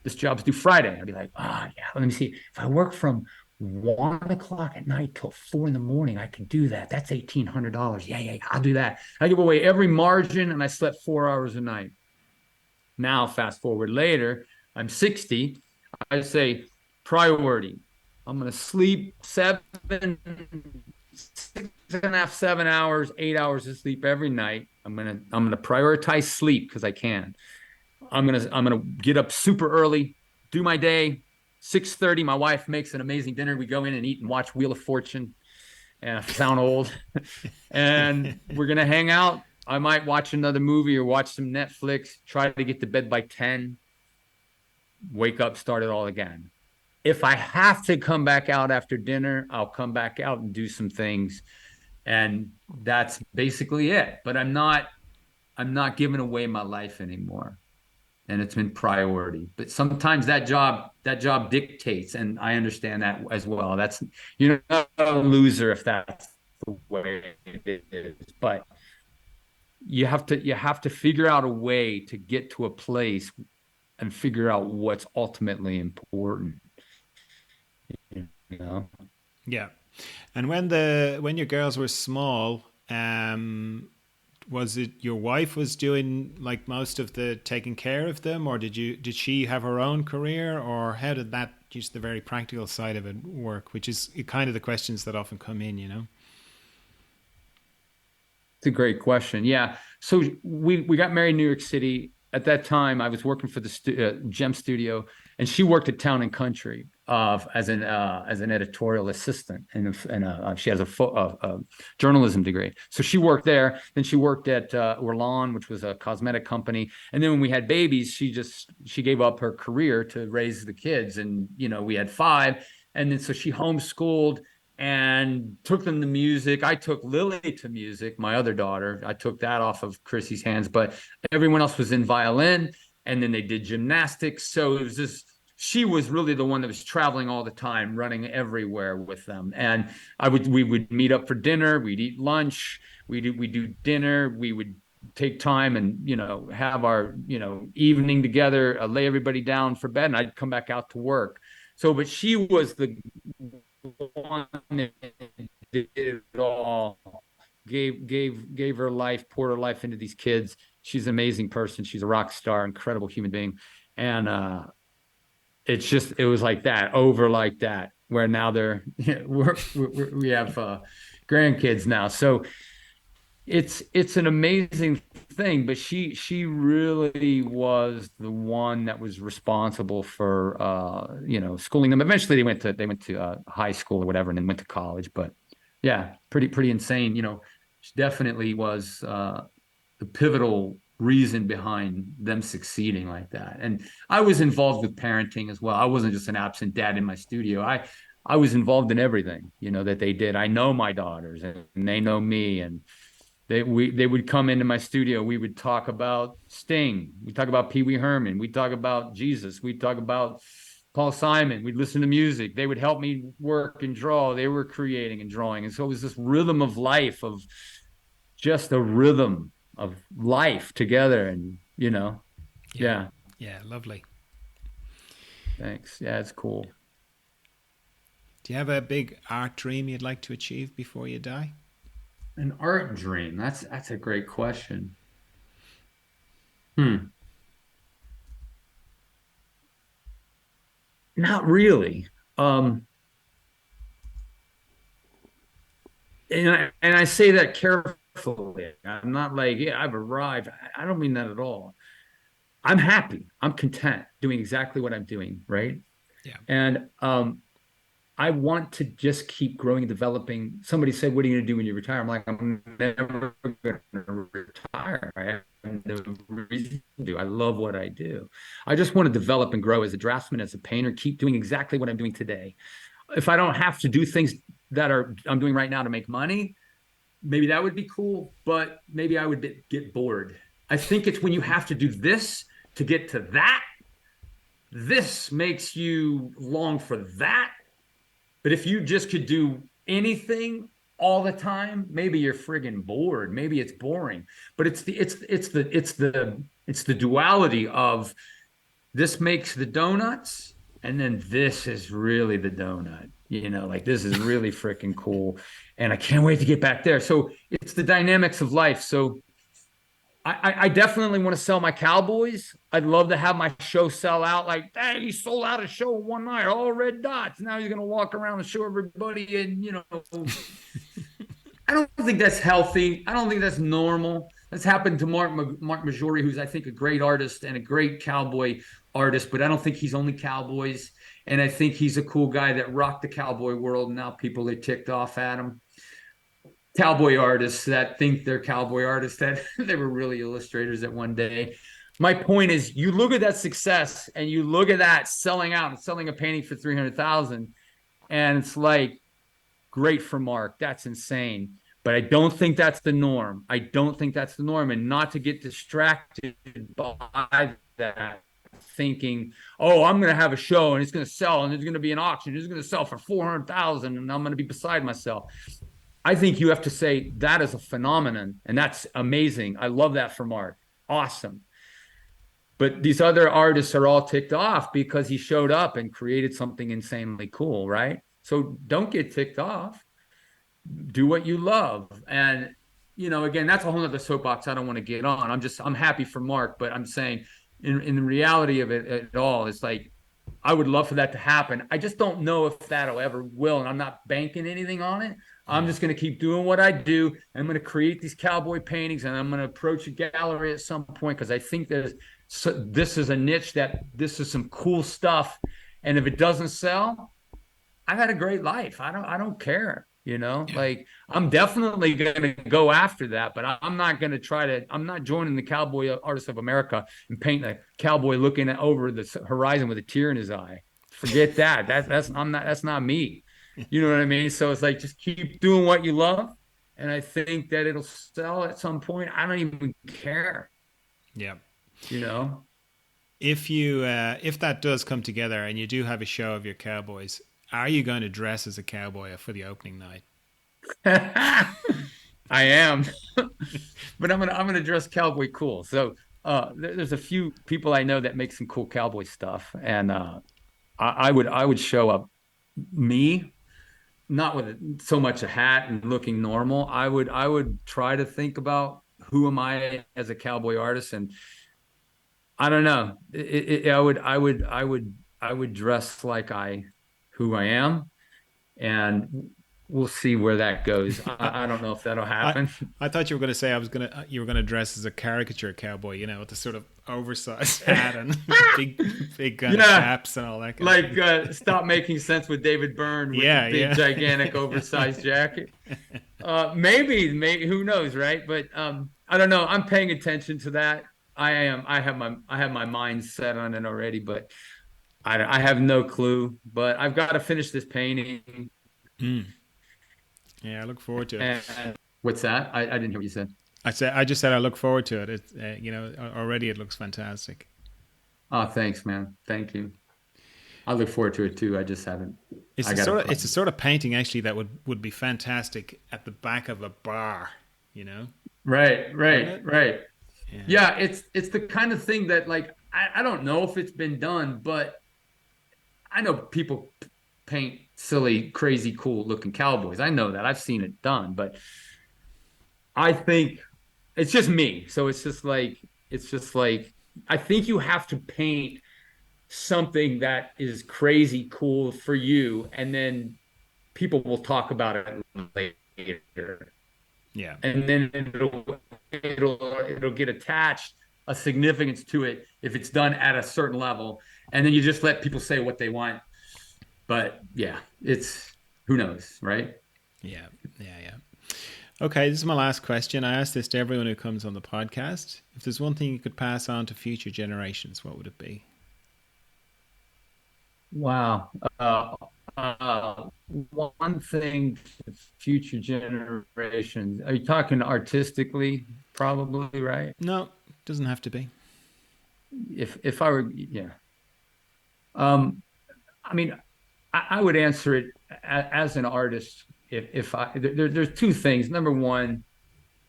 this job's due Friday. I'd be like, yeah, let me see. If I work from 1 o'clock at night till 4 a.m, I can do that. That's $1,800. Yeah, I'll do that. I give away every margin and I slept 4 hours a night. Now, fast forward later, I'm 60. I say priority. I'm going to sleep 6.5, 7 hours, 8 hours of sleep every night. I'm going to prioritize sleep because I can. I'm going to get up super early, do my day. 6:30, my wife makes an amazing dinner. We go in and eat and watch Wheel of Fortune. And I sound old. And we're going to hang out. I might watch another movie or watch some Netflix, try to get to bed by 10, wake up, start it all again. If I have to come back out after dinner, I'll come back out and do some things. And that's basically it. But I'm not giving away my life anymore. And it's been priority. But sometimes that job dictates, and I understand that as well. That's, you're not a loser if that's the way it is. But you have to figure out a way to get to a place and figure out what's ultimately important. Yeah. And when your girls were small, was it your wife was doing like most of the taking care of them, or did she have her own career, or how did that, just the very practical side of it, work? Which is kind of the questions that often come in, It's a great question. Yeah. So we got married in New York City. At that time, I was working for the Gem Studio, and she worked at Town and Country as an editorial assistant, and she has a journalism degree. So she worked there. Then she worked at Orlan, which was a cosmetic company. And then when we had babies, she gave up her career to raise the kids, and we had 5, and then so she homeschooled and took them to music. I took Lily to music, my other daughter. I took that off of Chrissy's hands, but everyone else was in violin, and then they did gymnastics. So it was just, she was really the one that was traveling all the time, running everywhere with them. And we would meet up for dinner. We'd eat lunch. We do dinner. We would take time and, have our, evening together, lay everybody down for bed, and I'd come back out to work. So, but she was the one that did it all, gave her life, poured her life into these kids. She's an amazing person. She's a rock star, incredible human being. And it was like that, over like that, where now we have grandkids now. So it's an amazing thing, but she really was the one that was responsible for schooling them. Eventually they went to high school or whatever, and then went to college. But yeah, pretty insane. She definitely was the pivotal reason behind them succeeding like that. And I was involved with parenting as well. I wasn't just an absent dad in my studio. I was involved in everything, that they did. I know my daughters, and they know me, and they would come into my studio. We would talk about Sting. We talk about Pee Wee Herman. We talk about Jesus. We talk about Paul Simon. We'd listen to music. They would help me work and draw. They were creating and drawing. And so it was this rhythm of life, of just a rhythm of life together. And, yeah. Yeah, lovely. Thanks. Yeah, it's cool. Do you have a big art dream you'd like to achieve before you die? An art dream. That's a great question. Not really. And I say that carefully. I'm not like, yeah, I've arrived. I don't mean that at all. I'm happy. I'm content doing exactly what I'm doing, right? Yeah. And I want to just keep growing and developing. Somebody said, "What are you going to do when you retire?" I'm like, I'm never going to retire. I have no reason to do. I love what I do. I just want to develop and grow as a draftsman, as a painter, keep doing exactly what I'm doing today. If I don't have to do things that I'm doing right now to make money, maybe that would be cool, but maybe I would get bored. I think it's when you have to do this to get to that, this makes you long for that. But if you just could do anything all the time, maybe you're friggin' bored. Maybe it's boring. But it's the duality of this makes the donuts, and then this is really the donut. Like this is really freaking cool, and I can't wait to get back there. So it's the dynamics of life. So I definitely want to sell my Cowboys. I'd love to have my show sell out. Like, hey, he sold out a show one night, all red dots. Now he's going to walk around and show everybody. And, I don't think that's healthy. I don't think that's normal. That's happened to Mark Majori, who's, I think, a great artist and a great Cowboy artist. But I don't think he's only Cowboys. And I think he's a cool guy that rocked the Cowboy world. And now people are ticked off at him. Cowboy artists that think they're cowboy artists, that they were really illustrators at one day. My point is, you look at that success and you look at that selling out and selling a painting for 300,000, and it's like, great for Mark. That's insane. But I don't think that's the norm. I don't think that's the norm. And not to get distracted by that, thinking, oh, I'm going to have a show and it's going to sell and there's going to be an auction. It's going to sell for 400,000 and I'm going to be beside myself. I think you have to say that is a phenomenon, and that's amazing. I love that for Mark. Awesome. But these other artists are all ticked off because he showed up and created something insanely cool, right? So don't get ticked off. Do what you love. And, again, that's a whole other soapbox I don't want to get on. I'm happy for Mark, but I'm saying in the reality of it at all, it's like, I would love for that to happen. I just don't know if that'll ever will, and I'm not banking anything on it. I'm just going to keep doing what I do. I'm going to create these cowboy paintings, and I'm going to approach a gallery at some point because I think this is a niche, that this is some cool stuff. And if it doesn't sell, I've had a great life. I don't care. Like, I'm definitely going to go after that, but I'm not going to I'm not joining the Cowboy Artists of America and paint a cowboy looking over the horizon with a tear in his eye. Forget that. That's not me. You know what I mean? So it's like, just keep doing what you love. And I think that it'll sell at some point. I don't even care. Yeah. If that does come together and you do have a show of your Cowboys, are you going to dress as a cowboy for the opening night? I am, but I'm gonna dress cowboy cool. So there's a few people I know that make some cool cowboy stuff, and I would show up me, not with so much a hat and looking normal. I would try to think about who am I as a cowboy artist, and I don't know. I would dress like who I am, and we'll see where that goes. I don't know if that'll I happen. I thought you were going to say you were going to dress as a caricature cowboy, with the sort of oversized hat and big kind of Yeah, chaps and all that kind of like thing. Stop Making Sense with David Byrne with the Yeah, big, yeah. gigantic, oversized jacket. Maybe who knows, right? But I don't know. I'm paying attention to that. I am. I have my mind set on it already, but I have no clue. But I've got to finish this painting. Mm. Yeah, I look forward to it. And what's that? I didn't hear what you said. I just said I look forward to it. It's already it looks fantastic. Oh, thanks, man. Thank you. I look forward to it too. I just haven't. It's I a got to sort of it's a practice. sort of painting actually that would be fantastic at the back of a bar, you know, Right, wouldn't right, it? right. Yeah. Yeah, it's the kind of thing that like I don't know if it's been done, but I know people paint silly, crazy, cool looking cowboys. I know that. I've seen it done, but I think it's just me. So it's just like I think you have to paint something that is crazy cool for you, and then people will talk about it later. Yeah. And then it'll get attached a significance to it if it's done at a certain level, and then you just let people say what they want. But yeah, it's who knows, right? Yeah. Yeah. Yeah. Okay, this is my last question. I ask this to everyone who comes on the podcast. If there's one thing you could pass on to future generations, what would it be? Wow. One thing to future generations. Are you talking artistically? Probably, right? No, doesn't have to be. If I were, yeah. Um, I mean, I would answer it as an artist. If there's two things. Number one,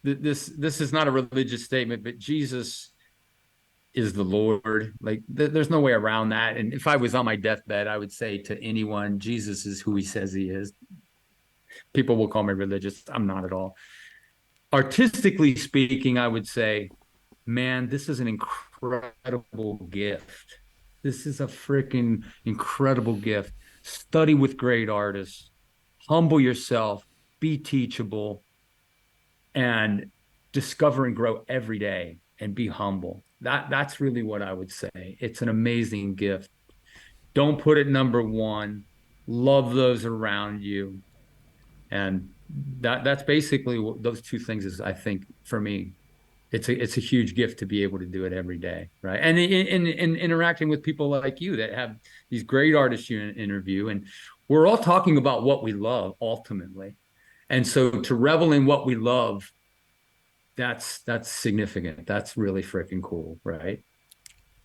this is not a religious statement, but Jesus is the Lord. Like there's no way around that. And if I was on my deathbed, I would say to anyone, Jesus is who he says he is. People will call me religious. I'm not at all. Artistically speaking, I would say, man, this is an incredible gift. This is a freaking incredible gift. Study with great artists, humble yourself, be teachable, and discover and grow every day and be humble. That's really what I would say. It's an amazing gift. Don't put it number one. Love those around you. And that's basically what those two things is, I think, for me. It's a huge gift to be able to do it every day, right? And in interacting with people like you that have these great artists you interview, and we're all talking about what we love ultimately. And so to revel in what we love, that's significant. That's really freaking cool, right?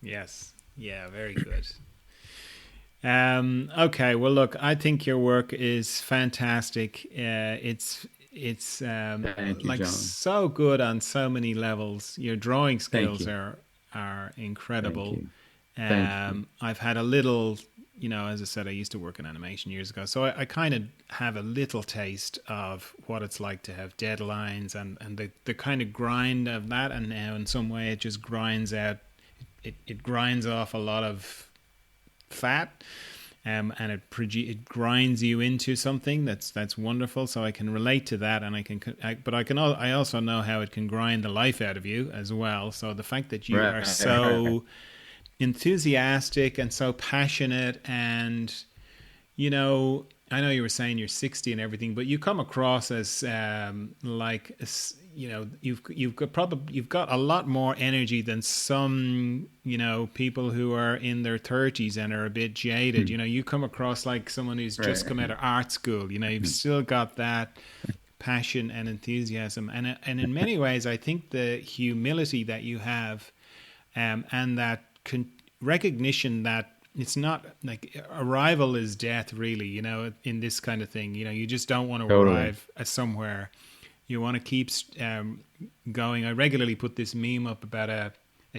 Yes. Yeah, very good. Okay, well, look, I think your work is fantastic. It's Thank you, like John. so good on so many levels. Your drawing Thank skills you. are Thank incredible. you. Thank you. I've had a little, as I said, I used to work in animation years ago, so I kind of have a little taste of what it's like to have deadlines and the kind of grind of that. And now, in some way, it just grinds out. It grinds off a lot of fat, and it grinds you into something that's wonderful. So I can relate to that, and I also know how it can grind the life out of you as well. So the fact that you Right, are right. so enthusiastic and so passionate, and I know you were saying you're 60 and everything, but you come across as you've got a lot more energy than some people who are in their 30s and are a bit jaded. You come across like someone who's just Right. come out of art school. You've still got that passion and enthusiasm, and in many ways, I think the humility that you have, and that recognition that it's not like arrival is death, really, in this kind of thing. You just don't want to Totally. arrive somewhere you want to keep going. I regularly put this meme up about a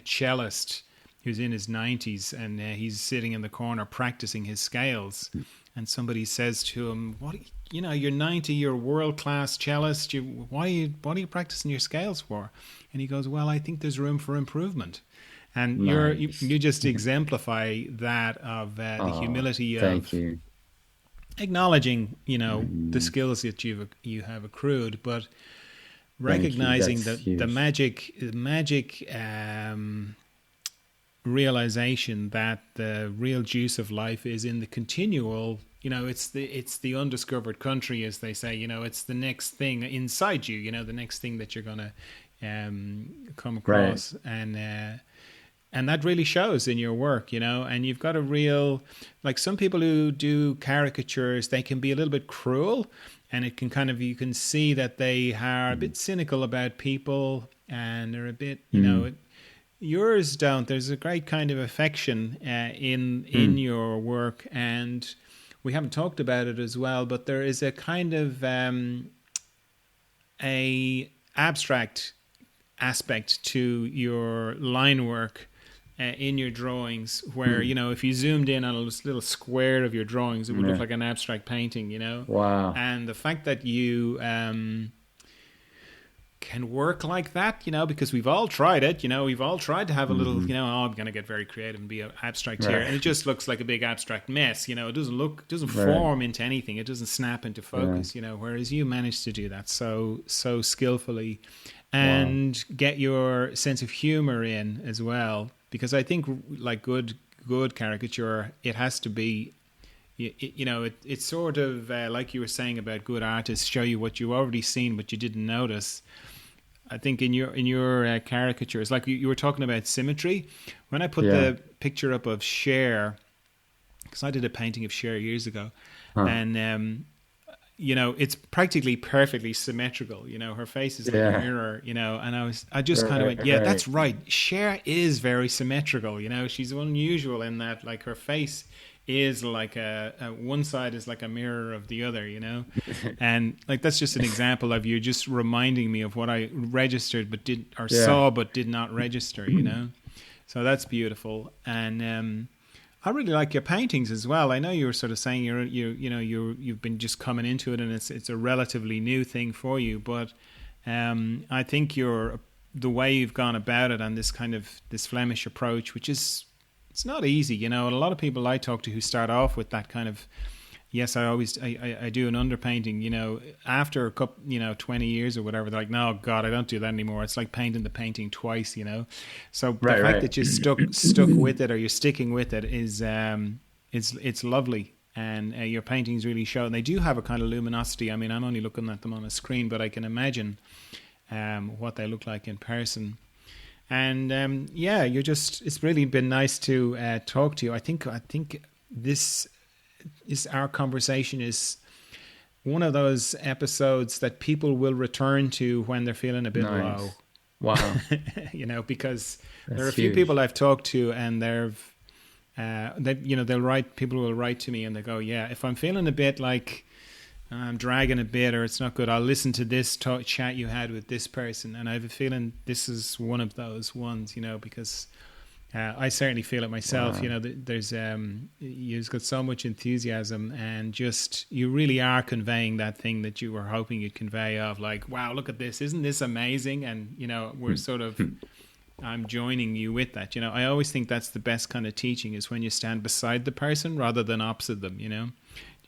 cellist who's in his 90s, and he's sitting in the corner practicing his scales. And somebody says to him, "What, you know, you're 90, you're a world-class cellist. What are you practicing your scales for?" And he goes, "Well, I think there's room for improvement." And Nice. you just exemplify that of the humility of acknowledging, you know, the skills that you have accrued, but recognizing the magic realization that the real juice of life is in the continual, you know, it's the undiscovered country, as they say. You know, it's the next thing inside you, you know, the next thing that you're gonna come across. Right. And that really shows in your work, you know. And you've got a real, like, some people who do caricatures, they can be a little bit cruel, and it can kind of, you can see that they are a bit cynical about people, and they're a bit, you know. Yours don't. There's a great kind of affection in your work, and we haven't talked about it as well, but there is a kind of a abstract aspect to your line work in your drawings, where, you know, if you zoomed in on a little square of your drawings, it would look like an abstract painting, you know. Wow. And the fact that you can work like that, you know, because we've all tried it, you know, we've all tried to have a little, you know, I'm going to get very creative and be abstract here, and it just looks like a big abstract mess, you know. It doesn't form into anything, it doesn't snap into focus, you know, whereas you managed to do that so skillfully, and get your sense of humor in as well, because I think, like, good caricature, it has to be, you know, it's sort of like you were saying about good artists show you what you've already seen but you didn't notice. I think in your caricatures, like you were talking about symmetry. When I put the picture up of Cher, because I did a painting of Cher years ago, and you know, it's practically perfectly symmetrical. You know, her face is like a mirror. You know, and I just kind of went, yeah, that's right. Cher is very symmetrical. You know, she's unusual in that, like, her face is like a one side is like a mirror of the other, you know. And, like, that's just an example of you just reminding me of what I registered but saw but did not register, you know. So that's beautiful. And I really like your paintings as well. I know you were sort of saying you've been just coming into it, and it's a relatively new thing for you, but I think the way you've gone about it, and this kind of this Flemish approach, which is, it's not easy, you know. And a lot of people I talk to who start off with that kind of, yes, I do an underpainting, you know, after a couple, you know, 20 years or whatever, they're like, no, God, I don't do that anymore. It's like painting the painting twice, you know. So the fact that you're stuck with it, or you're sticking with it, is it's lovely. And your paintings really show, and they do have a kind of luminosity. I mean, I'm only looking at them on a screen, but I can imagine what they look like in person. And it's really been nice to talk to you. I think this is, our conversation is one of those episodes that people will return to when they're feeling a bit low. Wow. You know, because there are a few people I've talked to, and people will write to me and they go, yeah, if I'm feeling a bit like I'm dragging a bit, or it's not good, I'll listen to this chat you had with this person. And I have a feeling this is one of those ones, you know, because I certainly feel it myself. Wow. You know, there's you've got so much enthusiasm, and just, you really are conveying that thing that you were hoping you'd convey, of like, wow, look at this, isn't this amazing? And, you know, we're sort of, I'm joining you with that. You know, I always think that's the best kind of teaching, is when you stand beside the person rather than opposite them, you know.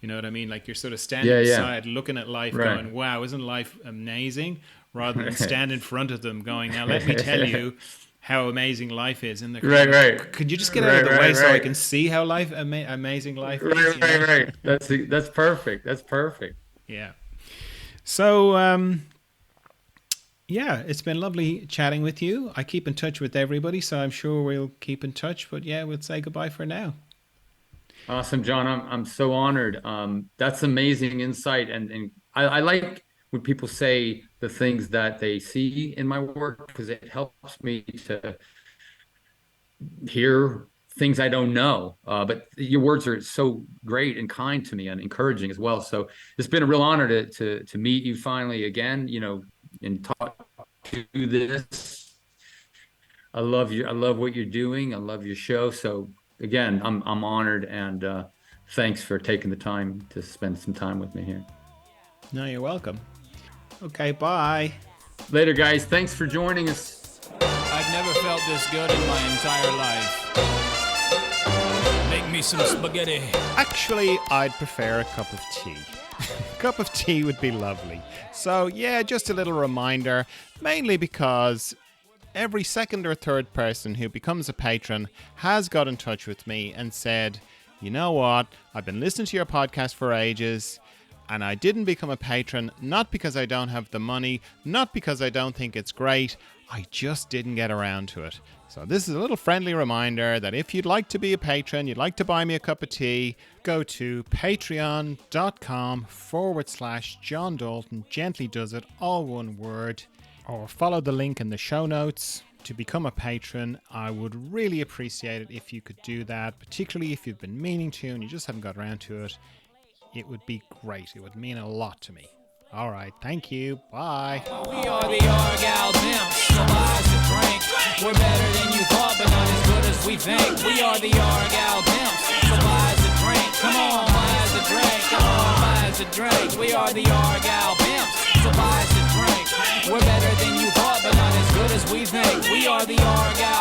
You know what I mean? Like, you're sort of standing beside, looking at life, going, wow, isn't life amazing? Rather than stand in front of them going, now let me tell you how amazing life is. And could you just get out of the way so I can see how amazing life is? Right. That's perfect. That's perfect. Yeah. So, it's been lovely chatting with you. I keep in touch with everybody, so I'm sure we'll keep in touch. But yeah, we'll say goodbye for now. Awesome, John. I'm so honored. That's amazing insight, and I like when people say the things that they see in my work, because it helps me to hear things I don't know. But your words are so great and kind to me and encouraging as well. So it's been a real honor to meet you finally again, and talk to this. I love you. I love what you're doing. I love your show. So again, I'm honored, and thanks for taking the time to spend some time with me here. No, you're welcome. Okay, bye. Later, guys. Thanks for joining us. I've never felt this good in my entire life. Make me some spaghetti. Actually, I'd prefer a cup of tea. A cup of tea would be lovely. So, yeah, just a little reminder, mainly because every second or third person who becomes a patron has got in touch with me and said, you know what, I've been listening to your podcast for ages, and I didn't become a patron, not because I don't have the money, not because I don't think it's great, I just didn't get around to it. So this is a little friendly reminder that if you'd like to be a patron, you'd like to buy me a cup of tea, go to patreon.com/John Dalton, gently does it, all one word, or follow the link in the show notes to become a patron. I would really appreciate it if you could do that, particularly if you've been meaning to and you just haven't got around to it. It would be great. It would mean a lot to me. All right, thank you. Bye. We are the Argyle Pimps, so buy us a drink. We're better than you thought, but not as good as we think. We are the Argyle Pimps, so buy us a drink. Come on, buy us a drink. Come on, buy us a drink. We are the Argyle Pimps, so buy us a drink. We're better than you thought, but not as good as we think. We are the Argyle